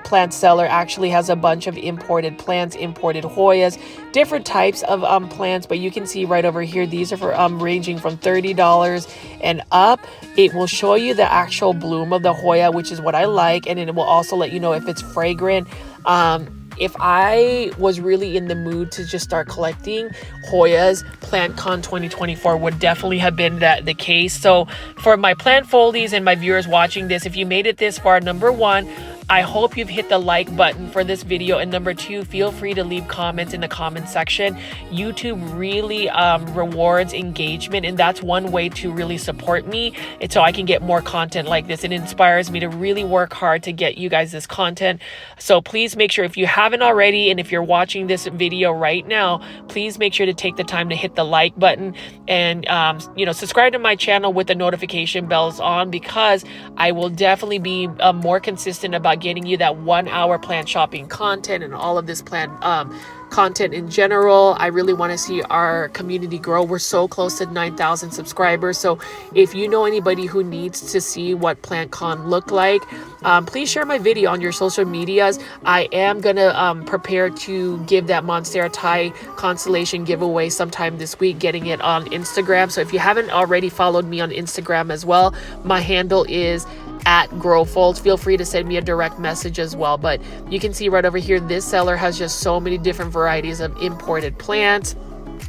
plant seller actually has a bunch of imported plants, imported Hoyas, different types of plants, but you can see right over here, these are for ranging from $30 and up. It will show you the actual bloom of the Hoya, which is what I like, and it will also let you know if it's fragrant. If I was really in the mood to just start collecting Hoyas, PlantCon 2024 would definitely have been the case. So for my plant foldies and my viewers watching this, if you made it this far, number one, I hope you've hit the like button for this video, and number two, feel free to leave comments in the comment section. YouTube really rewards engagement, and that's one way to really support me, and so I can get more content like this. It inspires me to really work hard to get you guys this content. So please make sure, if you haven't already, and if you're watching this video right now, please make sure to take the time to hit the like button and subscribe to my channel with the notification bells on, because I will definitely be more consistent about getting you that 1 hour plant shopping content and all of this plant content in general. I really want to see our community grow. We're so close to 9,000 subscribers. So if you know anybody who needs to see what PlantCon looked like, please share my video on your social medias. I am gonna prepare to give that Monstera Thai constellation giveaway sometime this week, getting it on Instagram. So if you haven't already followed me on Instagram as well, my handle is @growfolds. Feel free to send me a direct message as well. But you can see right over here, this seller has just so many different varieties of imported plants.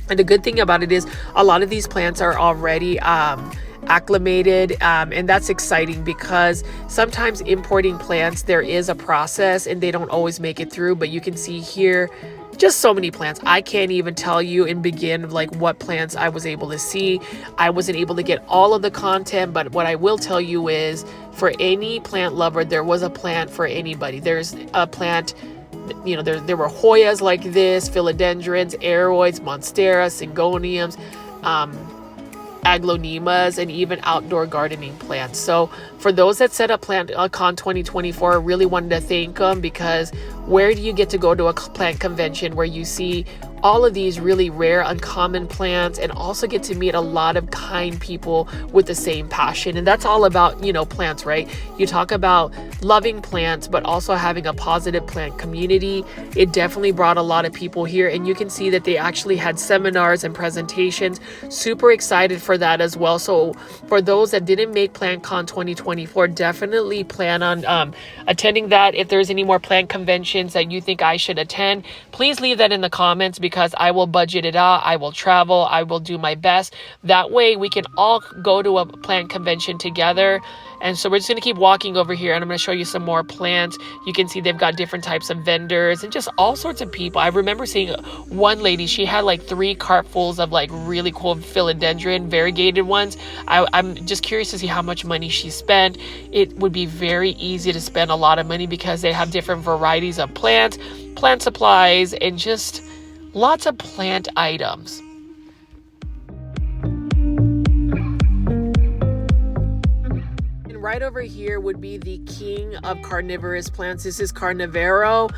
And the good thing about it is a lot of these plants are already acclimated, and that's exciting, because sometimes importing plants, there is a process and they don't always make it through. But you can see here, just so many plants. I can't even tell you and begin like what plants I was able to see. I wasn't able to get all of the content, but what I will tell you is, for any plant lover, there was a plant for anybody. There's a plant, there were Hoyas like this, Philodendrons, Aroids, Monstera, Syngoniums, Aglaonemas, and even outdoor gardening plants. So for those that set up PlantCon 2024, I really wanted to thank them, because where do you get to go to a plant convention where you see all of these really rare, uncommon plants, and also get to meet a lot of kind people with the same passion? And that's all about, plants, right? You talk about loving plants, but also having a positive plant community. It definitely brought a lot of people here, and you can see that they actually had seminars and presentations. Super excited for that as well. So for those that didn't make PlantCon 2024, definitely plan on attending that. If there's any more plant conventions that you think I should attend, please leave that in the comments, because I will budget it out. I will travel. I will do my best. That way we can all go to a plant convention together. And so we're just going to keep walking over here, and I'm going to show you some more plants. You can see they've got different types of vendors and just all sorts of people. I remember seeing one lady, she had like 3 cartfuls of like really cool philodendron, variegated ones. I'm just curious to see how much money she spent. It would be very easy to spend a lot of money, because they have different varieties of plants, plant supplies, and just lots of plant items. Right over here would be the king of carnivorous plants. This is Carnivoro.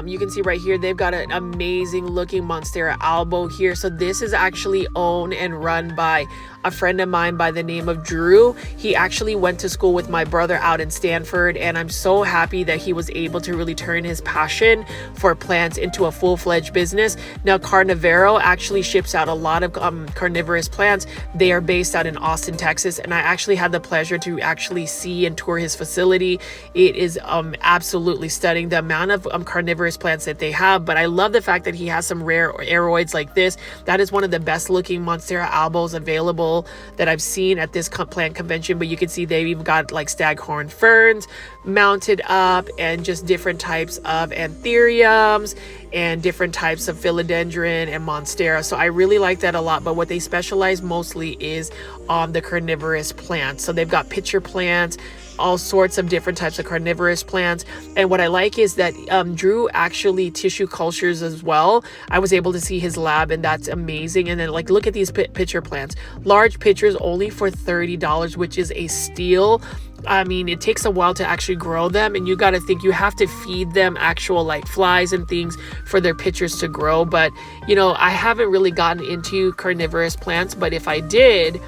You can see right here, they've got an amazing looking Monstera albo here. So this is actually owned and run by a friend of mine by the name of Drew. He actually went to school with my brother out in Stanford, and I'm so happy that he was able to really turn his passion for plants into a full-fledged business. Now, Carnivoro actually ships out a lot of carnivorous plants. They are based out in Austin, Texas, and I actually had the pleasure to actually see and tour his facility. It is absolutely stunning, the amount of carnivorous plants that they have. But I love the fact that he has some rare Aroids like this. That is one of the best looking Monstera albos available that I've seen at this plant convention. But you can see they've even got like staghorn ferns mounted up, and just different types of anthuriums and different types of philodendron and monstera. So I really like that a lot. But what they specialize mostly is on the carnivorous plants. So they've got pitcher plants, all sorts of different types of carnivorous plants. And what I like is that Drew actually tissue cultures as well. I was able to see his lab, and that's amazing. And then like, look at these pitcher plants, large pitchers only for $30, which is a steal. I mean, it takes a while to actually grow them, and you got to think you have to feed them actual like flies and things for their pitchers to grow. But you know, I haven't really gotten into carnivorous plants, but if I did,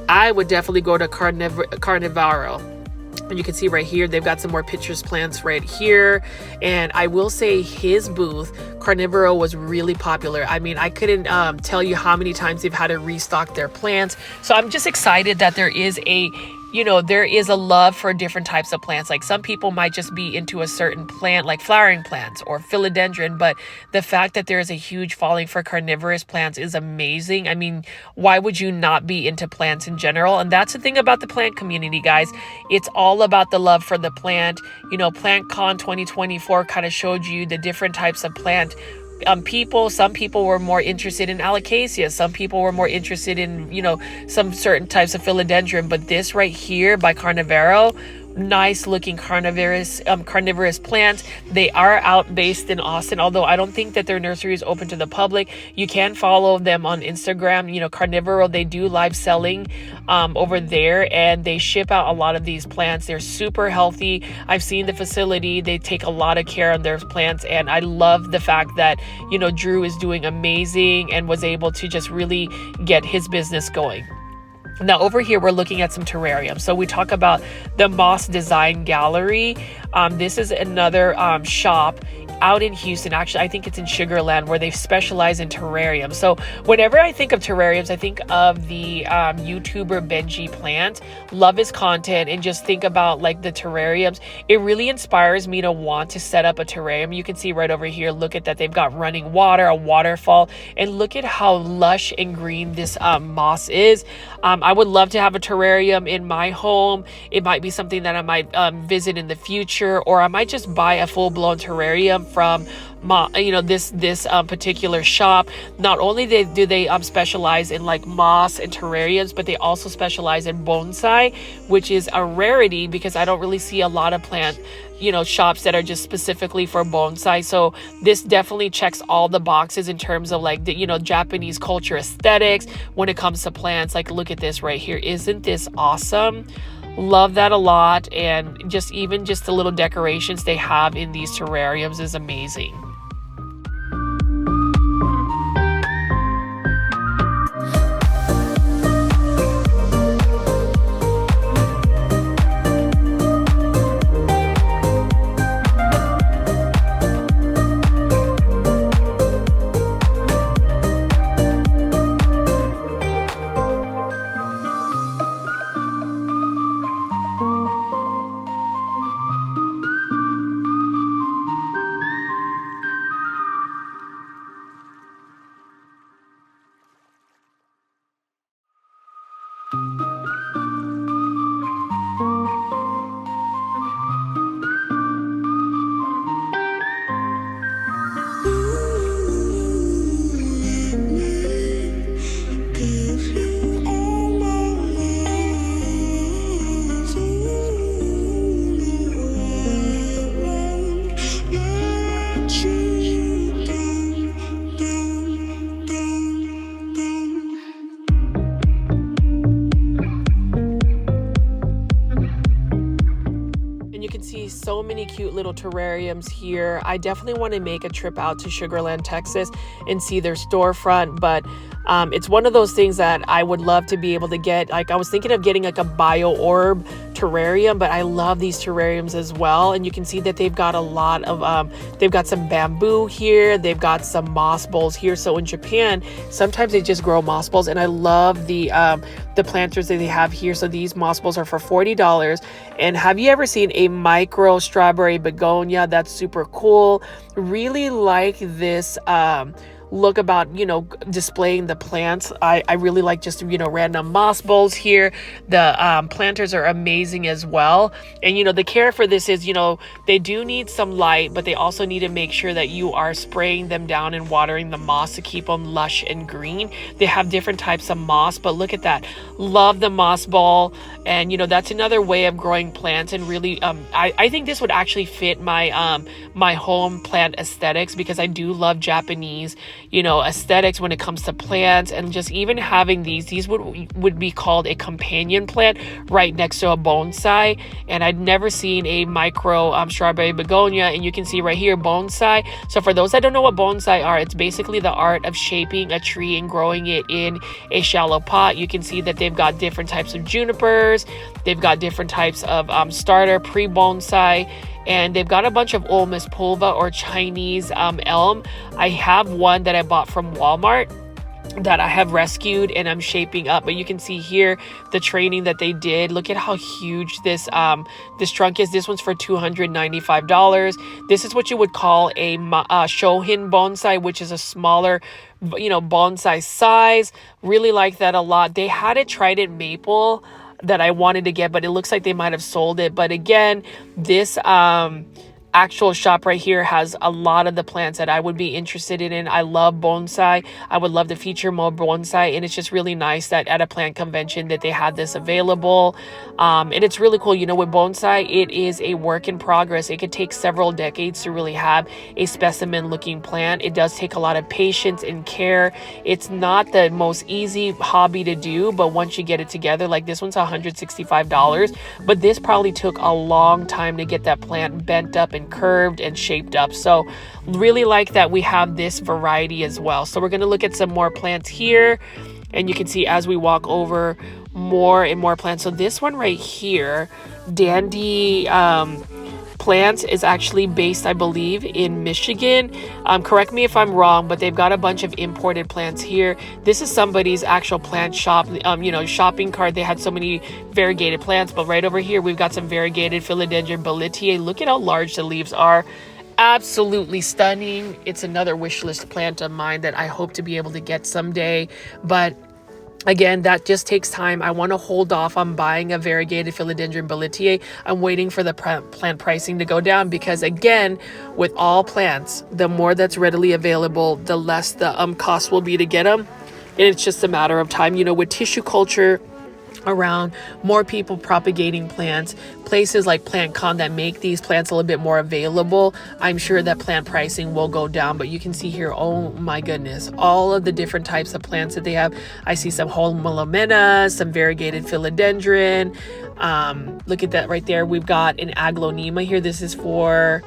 I would definitely go to Carnivoro. And you can see right here, they've got some more pitchers plants right here. And I will say his booth, Carnivoro, was really popular. I mean, I couldn't tell you how many times they've had to restock their plants. So I'm just excited that there is a love for different types of plants. Like some people might just be into a certain plant, like flowering plants or philodendron, but the fact that there is a huge following for carnivorous plants is amazing. I mean, why would you not be into plants in general? And that's the thing about the plant community, guys. It's all about the love for the plant. You know, PlantCon 2024 kind of showed you the different types of plant people. Some people were more interested in alocasia, some people were more interested in, you know, some certain types of philodendron. But this right here by Carnivoro, nice looking carnivorous plants. They are out based in Austin, although I don't think that their nursery is open to the public. You can follow them on Instagram. You know, Carnivoro, they do live selling over there, and they ship out a lot of these plants. They're super healthy. I've seen the facility. They take a lot of care on their plants, and I love the fact that, you know, Drew is doing amazing and was able to just really get his business going. Now over here, we're looking at some terrariums. So we talk about the Moss Design Gallery. This is another shop out in Houston. Actually, I think it's in Sugarland, where they specialize in terrariums. So whenever I think of terrariums, I think of the YouTuber Benji Plant. Love his content, and just think about like the terrariums. It really inspires me to want to set up a terrarium. You can see right over here, look at that. They've got running water, a waterfall, and look at how lush and green this moss is. I would love to have a terrarium in my home. It might be something that I might visit in the future, or I might just buy a full-blown terrarium from this particular shop. Not only do they specialize in like moss and terrariums, but they also specialize in bonsai, which is a rarity because I don't really see a lot of plant shops that are just specifically for bonsai. So this definitely checks all the boxes in terms of like the Japanese culture aesthetics when it comes to plants. Like, look at this right here. Isn't this awesome? Love that a lot. And just the little decorations they have in these terrariums is amazing. So many cute little terrariums here. I definitely want to make a trip out to Sugarland, Texas and see their storefront, but It's one of those things that I would love to be able to get. Like, I was thinking of getting like a bio orb terrarium, but I love these terrariums as well. And you can see that they've got a lot of they've got some bamboo here, they've got some moss bowls here. So in Japan, sometimes they just grow moss bowls, and I love the planters that they have here. So these moss bowls are for $40. And have you ever seen a micro strawberry begonia? That's super cool. Really like this look about, you know, displaying the plants. I really like just, you know, random moss bowls here. The planters are amazing as well. And, you know, the care for this is, you know, they do need some light, but they also need to make sure that you are spraying them down and watering the moss to keep them lush and green. They have different types of moss, but look at that. Love the moss bowl. And, you know, that's another way of growing plants. And really, I think this would actually fit my my home plant aesthetics, because I do love Japanese, you know, aesthetics when it comes to plants. And just even having these would be called a companion plant right next to a bonsai. And I'd never seen a micro strawberry begonia, and you can see right here bonsai. So for those that don't know what bonsai are, it's basically the art of shaping a tree and growing it in a shallow pot. You can see that they've got different types of junipers, they've got different types of starter pre-bonsai, and they've got a bunch of Ulmus pulva or Chinese elm. I have one that I bought from Walmart that I have rescued and I'm shaping up, but you can see here the training that they did. Look at how huge this trunk is. This one's for $295. This is what you would call a shohin bonsai, which is a smaller, you know, bonsai size. Really like that a lot. They had a trident maple that I wanted to get, but it looks like they might have sold it. But again, this actual shop right here has a lot of the plants that I would be interested in. I love bonsai. I would love to feature more bonsai, and it's just really nice that at a plant convention that they had this available. And it's really cool. You know, with bonsai, it is a work in progress. It could take several decades to really have a specimen looking plant. It does take a lot of patience and care. It's not the most easy hobby to do, but once you get it together, like this one's $165, but this probably took a long time to get that plant bent up and curved and shaped up. So really like that we have this variety as well. So we're going to look at some more plants here, and you can see as we walk over more and more plants. So this one right here, Dandy Plants, is actually based, I believe, in Michigan. Correct me if I'm wrong, but they've got a bunch of imported plants here. This is somebody's actual plant shop, you know, shopping cart. They had so many variegated plants, but right over here we've got some variegated Philodendron Boletier. Look at how large the leaves are. Absolutely stunning. It's another wish list plant of mine that I hope to be able to get someday, but again, that just takes time. I want to hold off on buying a variegated Philodendron Boletier. I'm waiting for the plant pricing to go down, because again, with all plants, the more that's readily available, the less the cost will be to get them. And it's just a matter of time. You know, with tissue culture around, more people propagating plants, places like PlantCon that make these plants a little bit more available, I'm sure that plant pricing will go down. But you can see here, oh my goodness, all of the different types of plants that they have. I see some Hoya, some variegated Philodendron. Look at that right there. We've got an Aglaonema here. This is for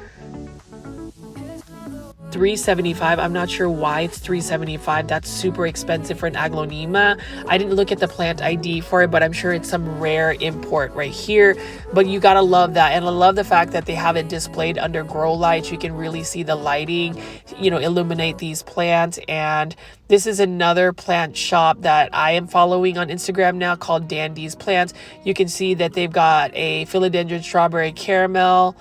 $375. I'm not sure why it's $375. That's super expensive for an Aglaonema. I didn't look at the plant ID for it, but I'm sure it's some rare import right here. But you gotta love that. And I love the fact that they have it displayed under grow lights. You can really see the lighting, you know, illuminate these plants. And this is another plant shop that I am following on Instagram now called Dandy's Plants. You can see that they've got a Philodendron strawberry caramel,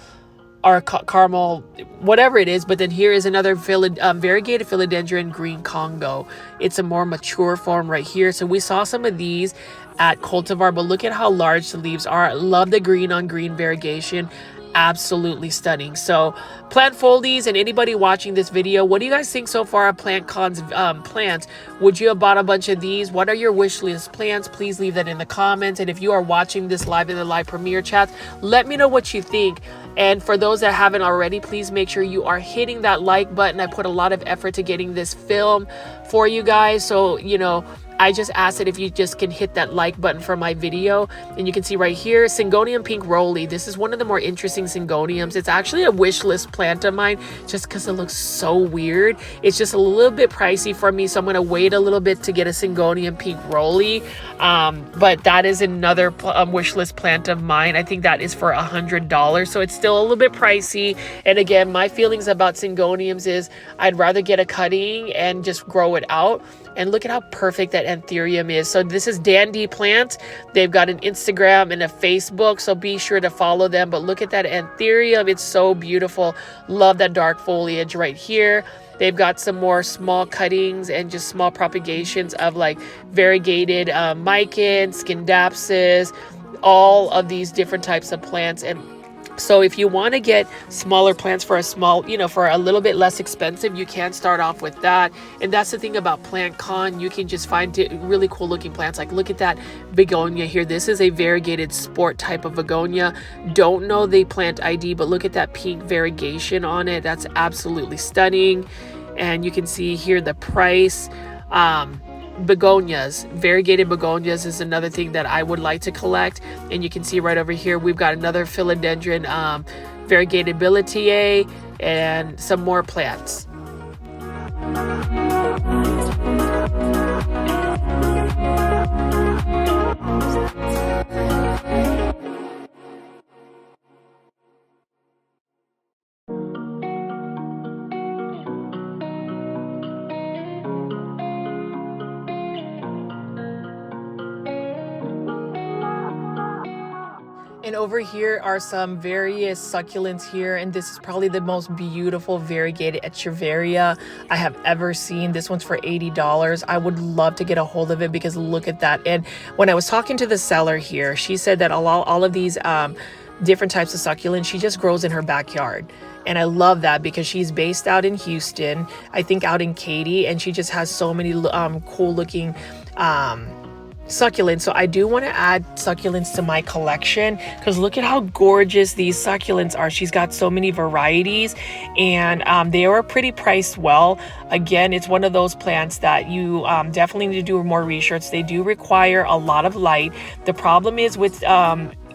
or caramel, whatever it is. But then here is another variegated Philodendron green Congo. It's a more mature form right here. So we saw some of these at Cultivar, but look at how large the leaves are. I love the green on green variegation. Absolutely stunning. So plant foldies, and anybody watching this video, what do you guys think so far of PlantCon's plants? Would you have bought a bunch of these? What are your wish list plants? Please leave that in the comments. And if you are watching this live in the live premiere chat, let me know what you think. And for those that haven't already, please make sure you are hitting that like button. I put a lot of effort to getting this film for you guys. So, you know, I just asked it if you just can hit that like button for my video. And you can see right here, Syngonium pink rolly. This is one of the more interesting Syngoniums. It's actually a wish list plant of mine just because it looks so weird. It's just a little bit pricey for me, so I'm going to wait a little bit to get a Syngonium pink rolly. But that is another wish list plant of mine. I think that is for $100, so it's still a little bit pricey. And again, my feelings about Syngoniums is I'd rather get a cutting and just grow it out. And look at how perfect that anthurium is. So this is Dandy Plant. They've got an Instagram and a Facebook, so be sure to follow them. But look at that anthurium. It's so beautiful. Love that dark foliage right here. They've got some more small cuttings and just small propagations of like variegated micans, scindapsus, all of these different types of plants. And so if you want to get smaller plants for a small, you know, for a little bit less expensive, you can start off with that. And that's the thing about PlantCon. You can just find really cool looking plants. Like look at that begonia here. This is a variegated sport type of begonia. Don't know the plant ID, but look at that pink variegation on it. That's absolutely stunning. And you can see here the price. Begonias, variegated begonias is another thing that I would like to collect. And you can see right over here we've got another philodendron, variegated billetiae, and some more plants. And over here are some various succulents here, and this is probably the most beautiful variegated echeveria I have ever seen. This one's for $80. I would love to get a hold of it because look at that. And when I was talking to the seller here, she said that all of these different types of succulents she just grows in her backyard. And I love that because she's based out in Houston, I think out in Katy, and she just has so many cool looking succulents. So I do want to add succulents to my collection because look at how gorgeous these succulents are. She's got so many varieties, and they are pretty priced well. Again, it's one of those plants that you definitely need to do more research. They do require a lot of light. The problem is with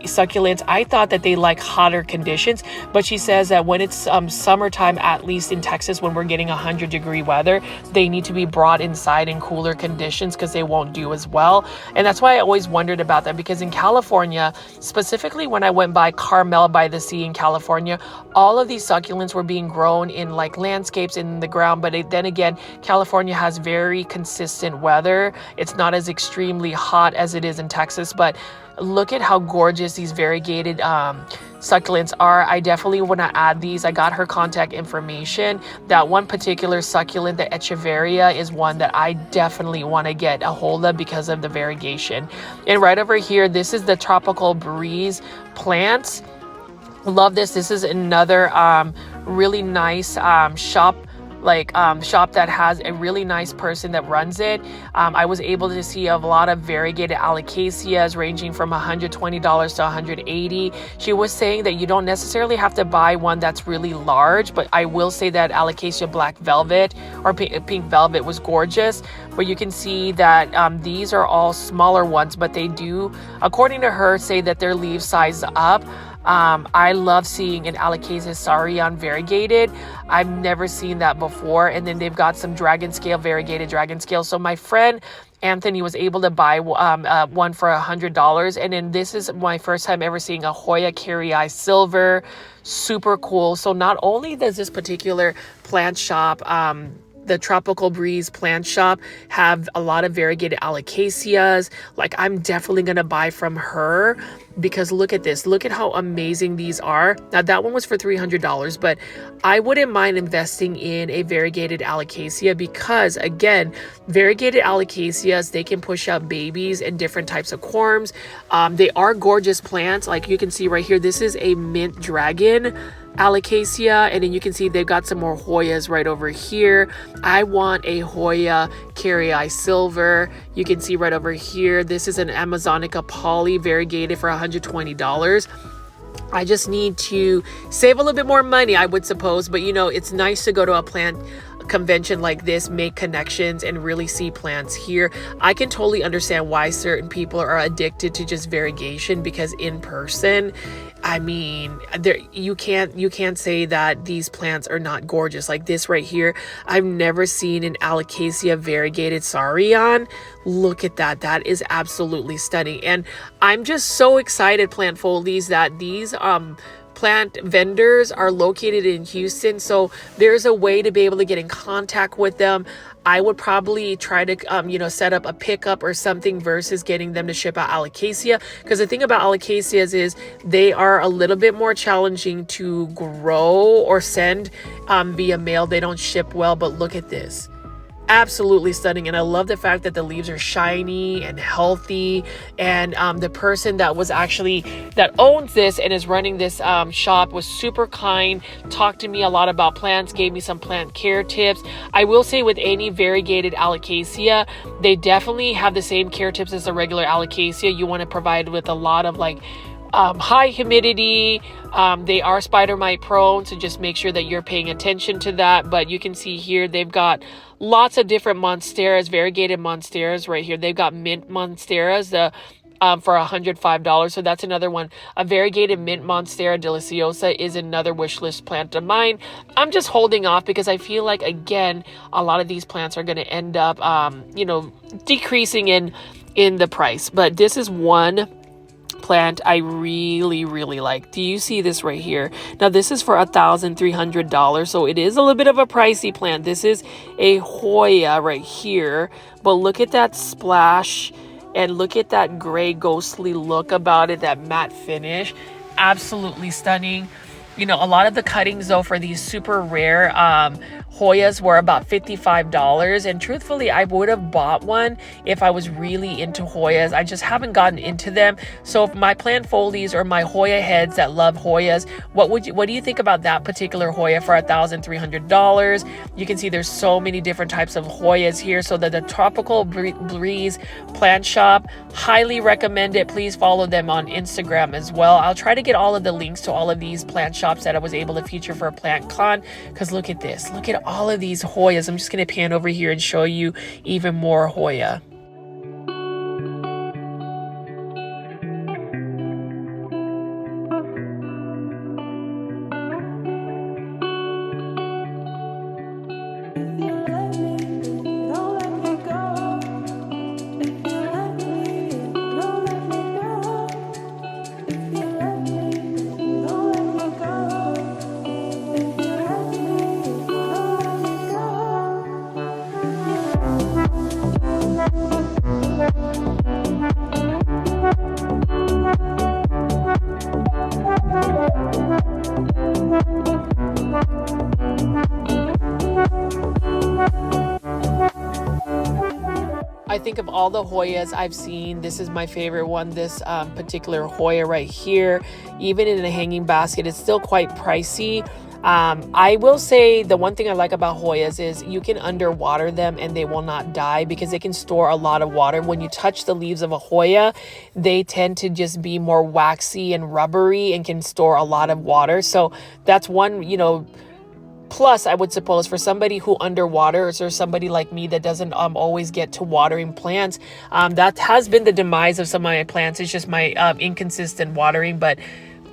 succulents, I thought that they like hotter conditions, but she says that when it's summertime, at least in Texas, when we're getting 100-degree weather, they need to be brought inside in cooler conditions because they won't do as well. And that's why I always wondered about that, because in California, specifically when I went by Carmel by the Sea in California, all of these succulents were being grown in like landscapes in the ground. But then again, California has very consistent weather. It's not as extremely hot as it is in Texas, but look at how gorgeous these variegated succulents are. I definitely want to add these. I got her contact information. That one particular succulent, the echeveria, is one that I definitely want to get a hold of because of the variegation. And right over here, this is the tropical breeze plants. Love this. This is another really nice shop that has a really nice person that runs it. I was able to see a lot of variegated alocasias ranging from $120 to $180. She was saying that you don't necessarily have to buy one that's really large, but I will say that alocasia black velvet or pink velvet was gorgeous. But you can see that these are all smaller ones, but they do, according to her, say that their leaves size up. I love seeing an Alocasia Sarion variegated. I've never seen that before. And then they've got some dragon scale, variegated dragon scale. So my friend Anthony was able to buy one for $100. And then this is my first time ever seeing a Hoya Carrii silver. Super cool. So not only does this particular plant shop, the Tropical Breeze plant shop, have a lot of variegated alocasias, like I'm definitely going to buy from her because look at this. Look at how amazing these are. Now that one was for $300, but I wouldn't mind investing in a variegated alocasia because again, variegated alocasias, they can push out babies and different types of corms. They are gorgeous plants. Like you can see right here, this is a mint dragon alocasia, and then you can see they've got some more Hoyas right over here. I want a Hoya Carrii silver. You can see right over here, this is an Amazonica poly variegated for $120. I just need to save a little bit more money, I would suppose, but you know, it's nice to go to a plant convention like this, make connections and really see plants here. I can totally understand why certain people are addicted to just variegation, because in person, I mean, you can't say that these plants are not gorgeous. Like this right here, I've never seen an Alocasia variegated Saurion. Look at that. That is absolutely stunning. And I'm just so excited, plant foldies, that these plant vendors are located in Houston, so there's a way to be able to get in contact with them. I would probably try to set up a pickup or something versus getting them to ship out Alocasia, because the thing about Alocasias is they are a little bit more challenging to grow or send via mail. They don't ship well. But look at this. Absolutely stunning. And I love the fact that the leaves are shiny and healthy. And the person that owns this and is running this shop was super kind, talked to me a lot about plants, gave me some plant care tips. I will say with any variegated Alocasia, they definitely have the same care tips as a regular Alocasia. You want to provide with a lot of high humidity. They are spider mite prone, so just make sure that you're paying attention to that. But you can see here they've got lots of different monsteras, variegated monsteras right here. They've got mint monsteras for $105. So that's another one. A variegated mint Monstera deliciosa is another wish list plant of mine. I'm just holding off because I feel like, again, a lot of these plants are going to end up decreasing in the price. But this is one plant I really like. Do you see this right here? Now this is for $1,300, so it is a little bit of a pricey plant. This is a Hoya right here, but look at that splash and look at that gray ghostly look about it, that matte finish. Absolutely stunning. A lot of the cuttings though for these super rare Hoyas were about $55, and truthfully I would have bought one if I was really into Hoyas. I just haven't gotten into them. So if my plant foldies or my Hoya heads that love Hoyas, what do you think about that particular Hoya for $1,300? You can see there's so many different types of Hoyas here. So the Tropical Breeze Plant Shop, highly recommend it. Please follow them on Instagram as well. I'll try to get all of the links to all of these plant shops that I was able to feature for PlantCon, because look at this. Look at all of these Hoyas. I'm just going to pan over here and show you even more Hoya. I think of all the Hoyas I've seen, this is my favorite one. This particular Hoya right here, even in a hanging basket, it's still quite pricey. I will say the one thing I like about Hoyas is you can underwater them and they will not die, because they can store a lot of water. When you touch the leaves of a Hoya, they tend to just be more waxy and rubbery and can store a lot of water. So that's one, plus, I would suppose for somebody who underwaters, or somebody like me that doesn't always get to watering plants, that has been the demise of some of my plants. It's just my inconsistent watering. But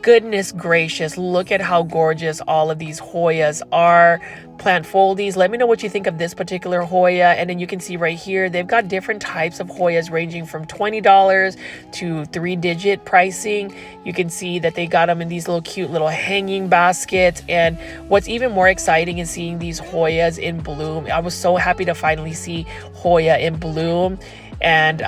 goodness gracious, look at how gorgeous all of these Hoyas are. Plant foldies, let me know what you think of this particular Hoya. And then you can see right here, they've got different types of Hoyas ranging from $20 to 3-digit pricing. You can see that they got them in these little cute little hanging baskets. And what's even more exciting is seeing these Hoyas in bloom. I was so happy to finally see Hoya in bloom. And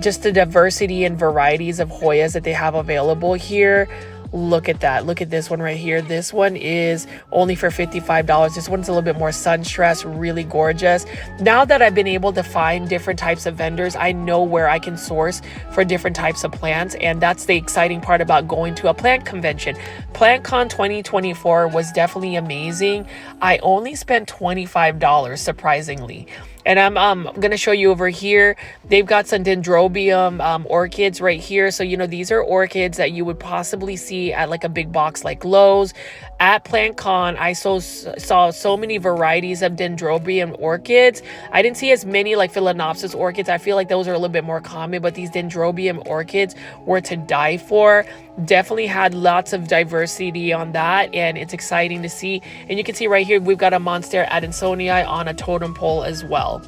just the diversity and varieties of Hoyas that they have available here. Look at that. Look at this one right here. This one is only for $55. This one's a little bit more sun stressed, really gorgeous. Now that I've been able to find different types of vendors, I know where I can source for different types of plants. And that's the exciting part about going to a plant convention. PlantCon 2024 was definitely amazing. I only spent $25, surprisingly. And I'm gonna show you over here. They've got some dendrobium orchids right here. So, you know, these are orchids that you would possibly see at like a big box like Lowe's. At PlantCon, I saw so many varieties of dendrobium orchids. I didn't see as many like Phalaenopsis orchids. I feel like those are a little bit more common, but these dendrobium orchids were to die for. Definitely had lots of diversity on that, and it's exciting to see. And you can see right here, we've got a Monstera and Philodendron on a totem pole as well.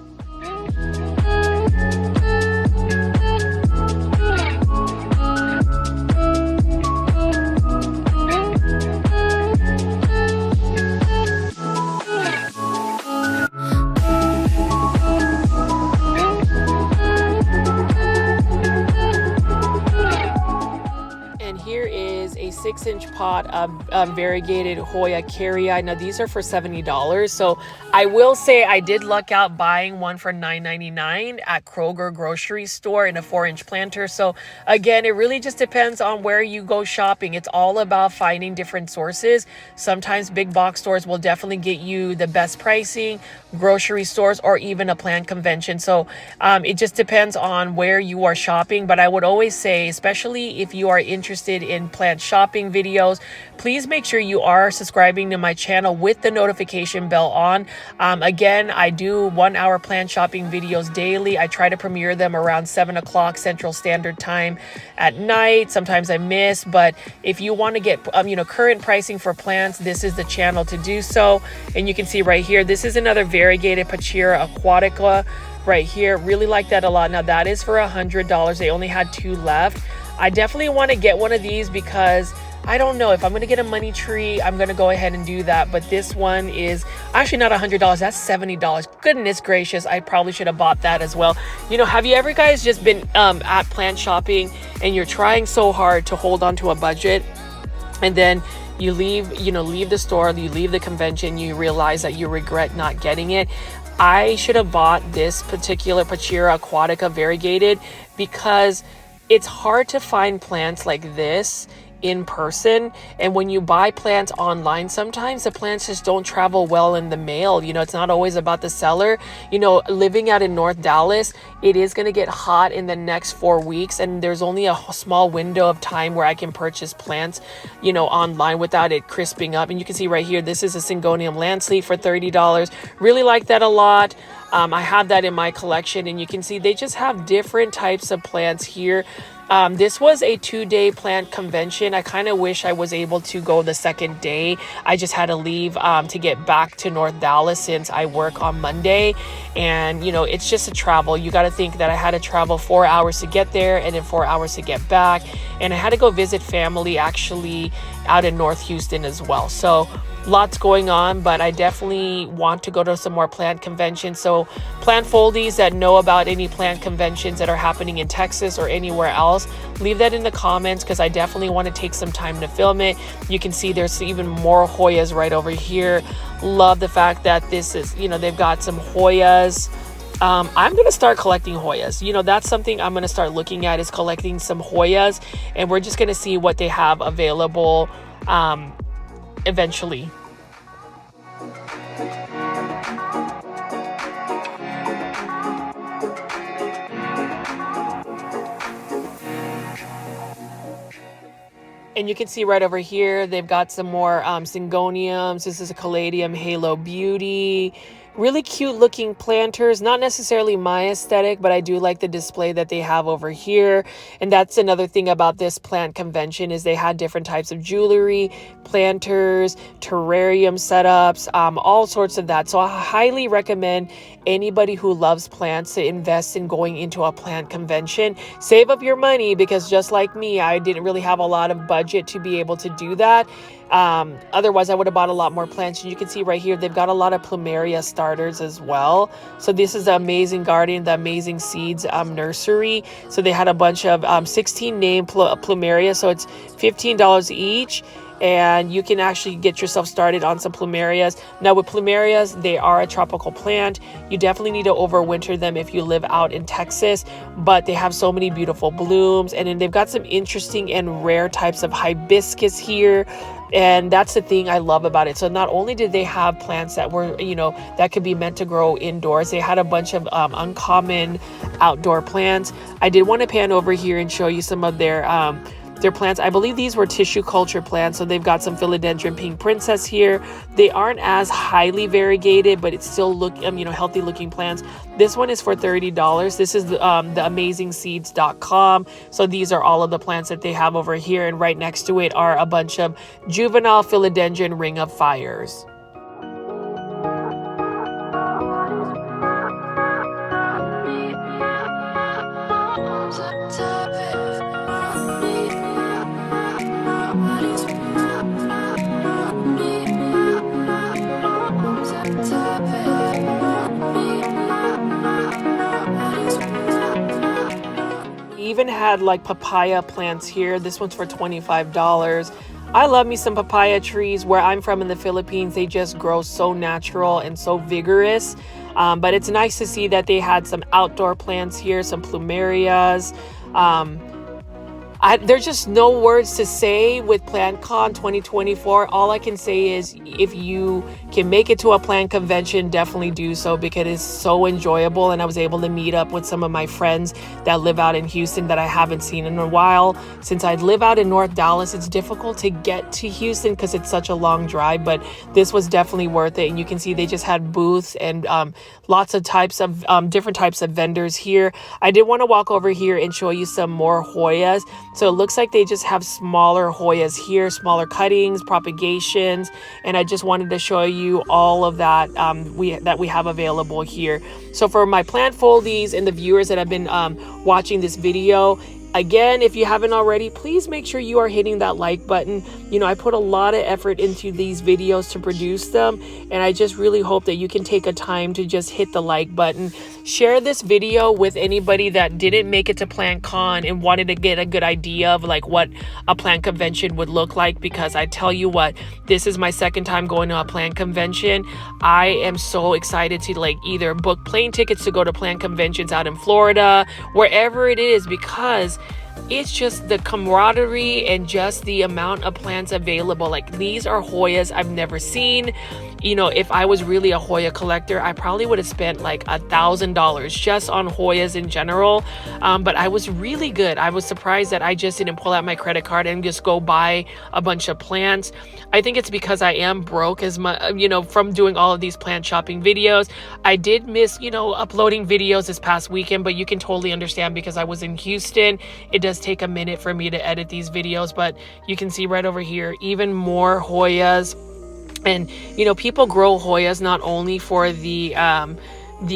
Here is a 6-inch pot of variegated Hoya carrii. Now these are for $70. So I will say I did luck out buying one for $9.99 at Kroger grocery store in a 4-inch planter. So again, it really just depends on where you go shopping. It's all about finding different sources. Sometimes big box stores will definitely get you the best pricing, grocery stores, or even a plant convention. So it just depends on where you are shopping. But I would always say, especially if you are interested in plant shopping videos, please make sure you are subscribing to my channel with the notification bell on. Again, I do 1-hour plant shopping videos daily. I try to premiere them around 7 o'clock Central Standard Time at night. Sometimes I miss, but if you want to get current pricing for plants, this is the channel to do so. And you can see right here, this is another variegated Pachira aquatica right here. Really like that a lot. Now that is for $100. They only had 2 left. I definitely want to get one of these because I don't know if I'm going to get a money tree, I'm going to go ahead and do that. But this one is actually not $100. That's $70. Goodness gracious. I probably should have bought that as well. You know, have you ever guys just been at plant shopping and you're trying so hard to hold on to a budget, and then you leave the store, you leave the convention, you realize that you regret not getting it? I should have bought this particular Pachira aquatica variegated because it's hard to find plants like this in person, and when you buy plants online, sometimes the plants just don't travel well in the mail. You know, it's not always about the seller. You know, living out in North Dallas, it is going to get hot in the next 4 weeks, and there's only a small window of time where I can purchase plants, you know, online without it crisping up. And you can see right here, this is a Syngonium landsleep for $30. Really like that a lot. I have that in my collection, and you can see they just have different types of plants here. This was a 2-day plant convention. I kind of wish I was able to go the second day. I just had to leave to get back to North Dallas since I work on Monday. And, you know, it's just a travel. You got to think that I had to travel 4 hours to get there and then 4 hours to get back. And I had to go visit family actually out in North Houston as well. So lots going on, but I definitely want to go to some more plant conventions. So plant foldies that know about any plant conventions that are happening in Texas or anywhere else, leave that in the comments because I definitely want to take some time to film it. You can see there's even more Hoyas right over here. Love the fact that this is, you know, they've got some Hoyas. I'm going to start collecting Hoyas. You know, that's something I'm going to start looking at, is collecting some Hoyas, and we're just going to see what they have available eventually. And you can see right over here, they've got some more Syngoniums. This is a Caladium Halo Beauty. Really cute looking planters, not necessarily my aesthetic, but I do like the display that they have over here. And that's another thing about this plant convention, is they had different types of jewelry, planters, terrarium setups, all sorts of that. So I highly recommend anybody who loves plants to invest in going into a plant convention. Save up your money, because just like me, I didn't really have a lot of budget to be able to do that. Otherwise I would have bought a lot more plants. And you can see right here, they've got a lot of plumeria starters as well. So this is the Amazing Garden, the Amazing Seeds nursery. So they had a bunch of 16 named plumeria. So it's $15 each. and you can actually get yourself started on some plumerias. Now with plumerias, they are a tropical plant. You definitely need to overwinter them if you live out in Texas, but they have so many beautiful blooms, and then they've got some interesting and rare types of hibiscus here. And that's the thing I love about it. So not only did they have plants that were, that could be meant to grow indoors, they had a bunch of uncommon outdoor plants. I did want to pan over here and show you some of their plants. I believe these were tissue culture plants. So they've got some philodendron pink princess here. They aren't as highly variegated, but it's still healthy looking plants. This one is for $30. This is the amazingseeds.com. So these are all of the plants that they have over here. And right next to it are a bunch of juvenile philodendron ring of fires. Even had like papaya plants here. This one's for $25. I love me some papaya trees. Where I'm from in the Philippines, they just grow so natural and so vigorous. But it's nice to see that they had some outdoor plants here, some plumerias. There's just no words to say with PlantCon 2024. All I can say is if you can make it to a plant convention, definitely do so, because it's so enjoyable. And I was able to meet up with some of my friends that live out in Houston that I haven't seen in a while. Since I live out in North Dallas, it's difficult to get to Houston because it's such a long drive, but this was definitely worth it. And you can see they just had booths and lots of types of different types of vendors here. I did want to walk over here and show you some more Hoyas. So it looks like they just have smaller Hoyas here, smaller cuttings, propagations, and I just wanted to show you all of that we have available here. So for my plant foldies and the viewers that have been watching this video, again, if you haven't already, please make sure you are hitting that like button. I put a lot of effort into these videos to produce them, and I just really hope that you can take a time to just hit the like button. Share this video with anybody that didn't make it to PlantCon and wanted to get a good idea of like what a plant convention would look like, because I tell you what, this is my second time going to a plant convention. I am so excited to like either book plane tickets to go to plant conventions out in Florida, wherever it is, because it's just the camaraderie and just the amount of plants available. Like, these are Hoyas I've never seen. If I was really a Hoya collector, I probably would have spent like $1,000 just on Hoyas in general. But I was really good. I was surprised that I just didn't pull out my credit card and just go buy a bunch of plants. I think it's because I am broke as much, from doing all of these plant shopping videos. I did miss, uploading videos this past weekend, but you can totally understand because I was in Houston. It does take a minute for me to edit these videos, but you can see right over here, even more Hoyas. And, people grow Hoyas not only for the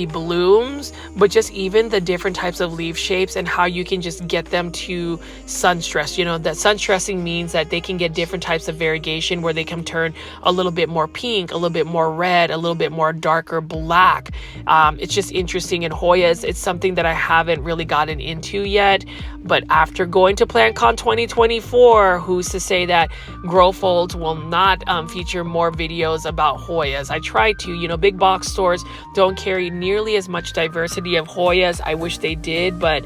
blooms, but just even the different types of leaf shapes and how you can just get them to sun stress. That sun stressing means that they can get different types of variegation where they can turn a little bit more pink, a little bit more red, a little bit more darker black. It's just interesting. In Hoyas, it's something that I haven't really gotten into yet, but after going to PlantCon 2024, who's to say that Grow Folds will not feature more videos about Hoyas? I try to. Big box stores don't carry nearly as much diversity of Hoyas. I wish they did, but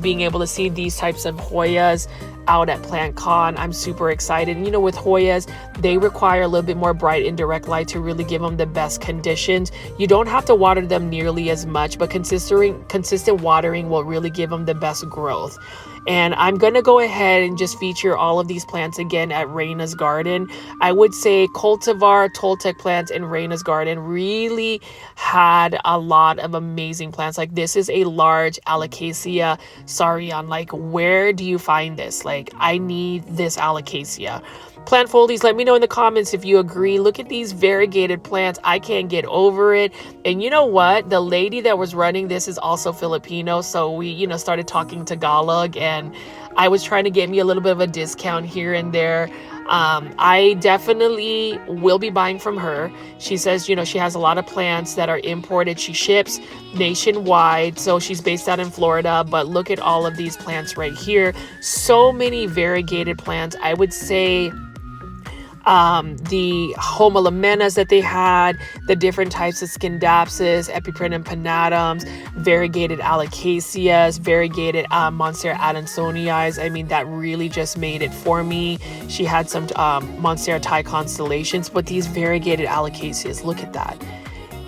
being able to see these types of Hoyas out at PlantCon, I'm super excited. And with Hoyas, they require a little bit more bright indirect light to really give them the best conditions. You don't have to water them nearly as much, but consistent watering will really give them the best growth. And I'm going to go ahead and just feature all of these plants again at Raina's garden. I would say Cultivar, Toltech Plants, and Raina's garden really had a lot of amazing plants. Like, this is a large Alocasia Sarion. Like, where do you find this? Like, I need this Alocasia. Plant foldies, let me know in the comments if you agree. Look at these variegated plants. I can't get over it. And you know what? The lady that was running this is also Filipino. So we, started talking Tagalog, and I was trying to get me a little bit of a discount here and there. I definitely will be buying from her. She says, she has a lot of plants that are imported. She ships nationwide. So she's based out in Florida, but look at all of these plants right here. So many variegated plants. I would say the homolomenas that they had, the different types of scindapsus, epiprenum pinnatums, variegated alocaceas, variegated Monstera adansonii. I mean, that really just made it for me. She had some Monstera Thai constellations, but these variegated alocaceas, look at that.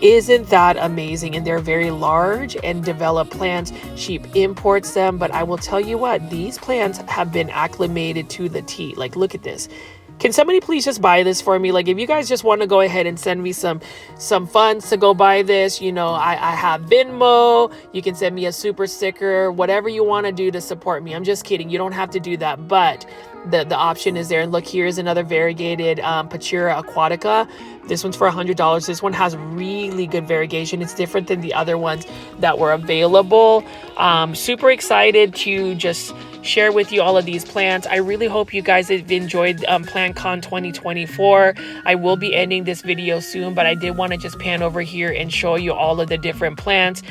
Isn't that amazing? And they're very large and developed plants. She imports them, but I will tell you what, these plants have been acclimated to the T. Like, look at this. Can somebody please just buy this for me? Like, if you guys just want to go ahead and send me some funds to go buy this, you know, I have Venmo. You can send me a super sticker, whatever you want to do to support me. I'm just kidding. You don't have to do that, but the option is there. And look, here's another variegated Pachira aquatica. This one's for $100. This one has really good variegation. It's different than the other ones that were available. Super excited to just share with you all of these plants. I really hope you guys have enjoyed PlantCon 2024. I will be ending this video soon, but I did want to just pan over here and show you all of the different plants.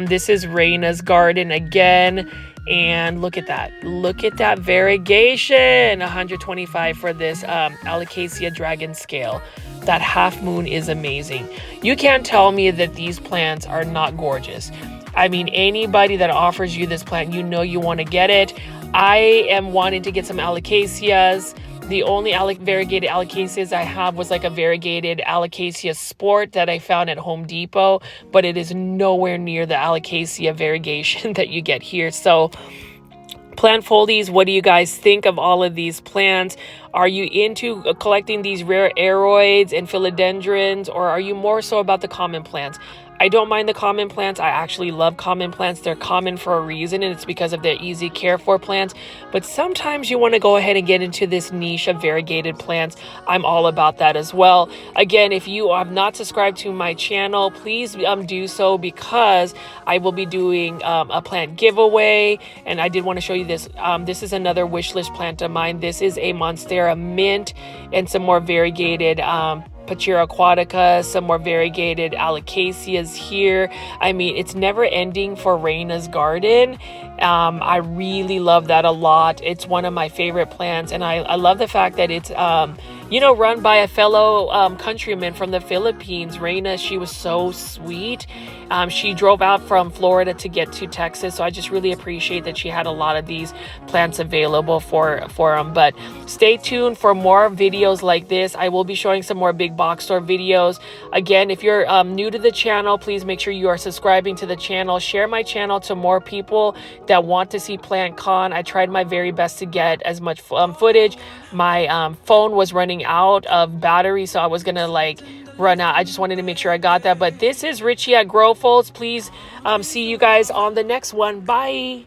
This is Raina's garden again. And look at that. Look at that variegation. 125 for this Alocasia dragon scale. That half moon is amazing. You can't tell me that these plants are not gorgeous. I mean, anybody that offers you this plant, you know you want to get it. I am wanting to get some Alocaceas. The only variegated Alocaceas I have was like a variegated Alocasia Sport that I found at Home Depot, but it is nowhere near the Alocasia variegation that you get here. So plant foldies, what do you guys think of all of these plants? Are you into collecting these rare Aroids and Philodendrons, or are you more so about the common plants? I don't mind the common plants. I actually love common plants. They're common for a reason, and it's because of their easy care for plants. But sometimes you want to go ahead and get into this niche of variegated plants. I'm all about that as well. Again, if you have not subscribed to my channel, please do so, because I will be doing a plant giveaway. And I did want to show you this. This is another wish list plant of mine. This is a Monstera mint and some more variegated Pachira aquatica, some more variegated Alocaceas here. I mean, it's never ending for Raina's garden. I really love that a lot. It's one of my favorite plants, and I love the fact that it's you know, run by a fellow countryman from the Philippines. Raina, she was so sweet. She drove out from Florida to get to Texas, so I just really appreciate that she had a lot of these plants available for them. But stay tuned for more videos like this. I will be showing some more big box store videos. Again, if you're new to the channel, please make sure you are subscribing to the channel. Share my channel to more people that want to see PlantCon. I tried my very best to get as much footage. My phone was running out of battery, so I was gonna like run out. I just wanted to make sure I got that. But this is Richie at Grow Folds. Please see you guys on the next one. Bye.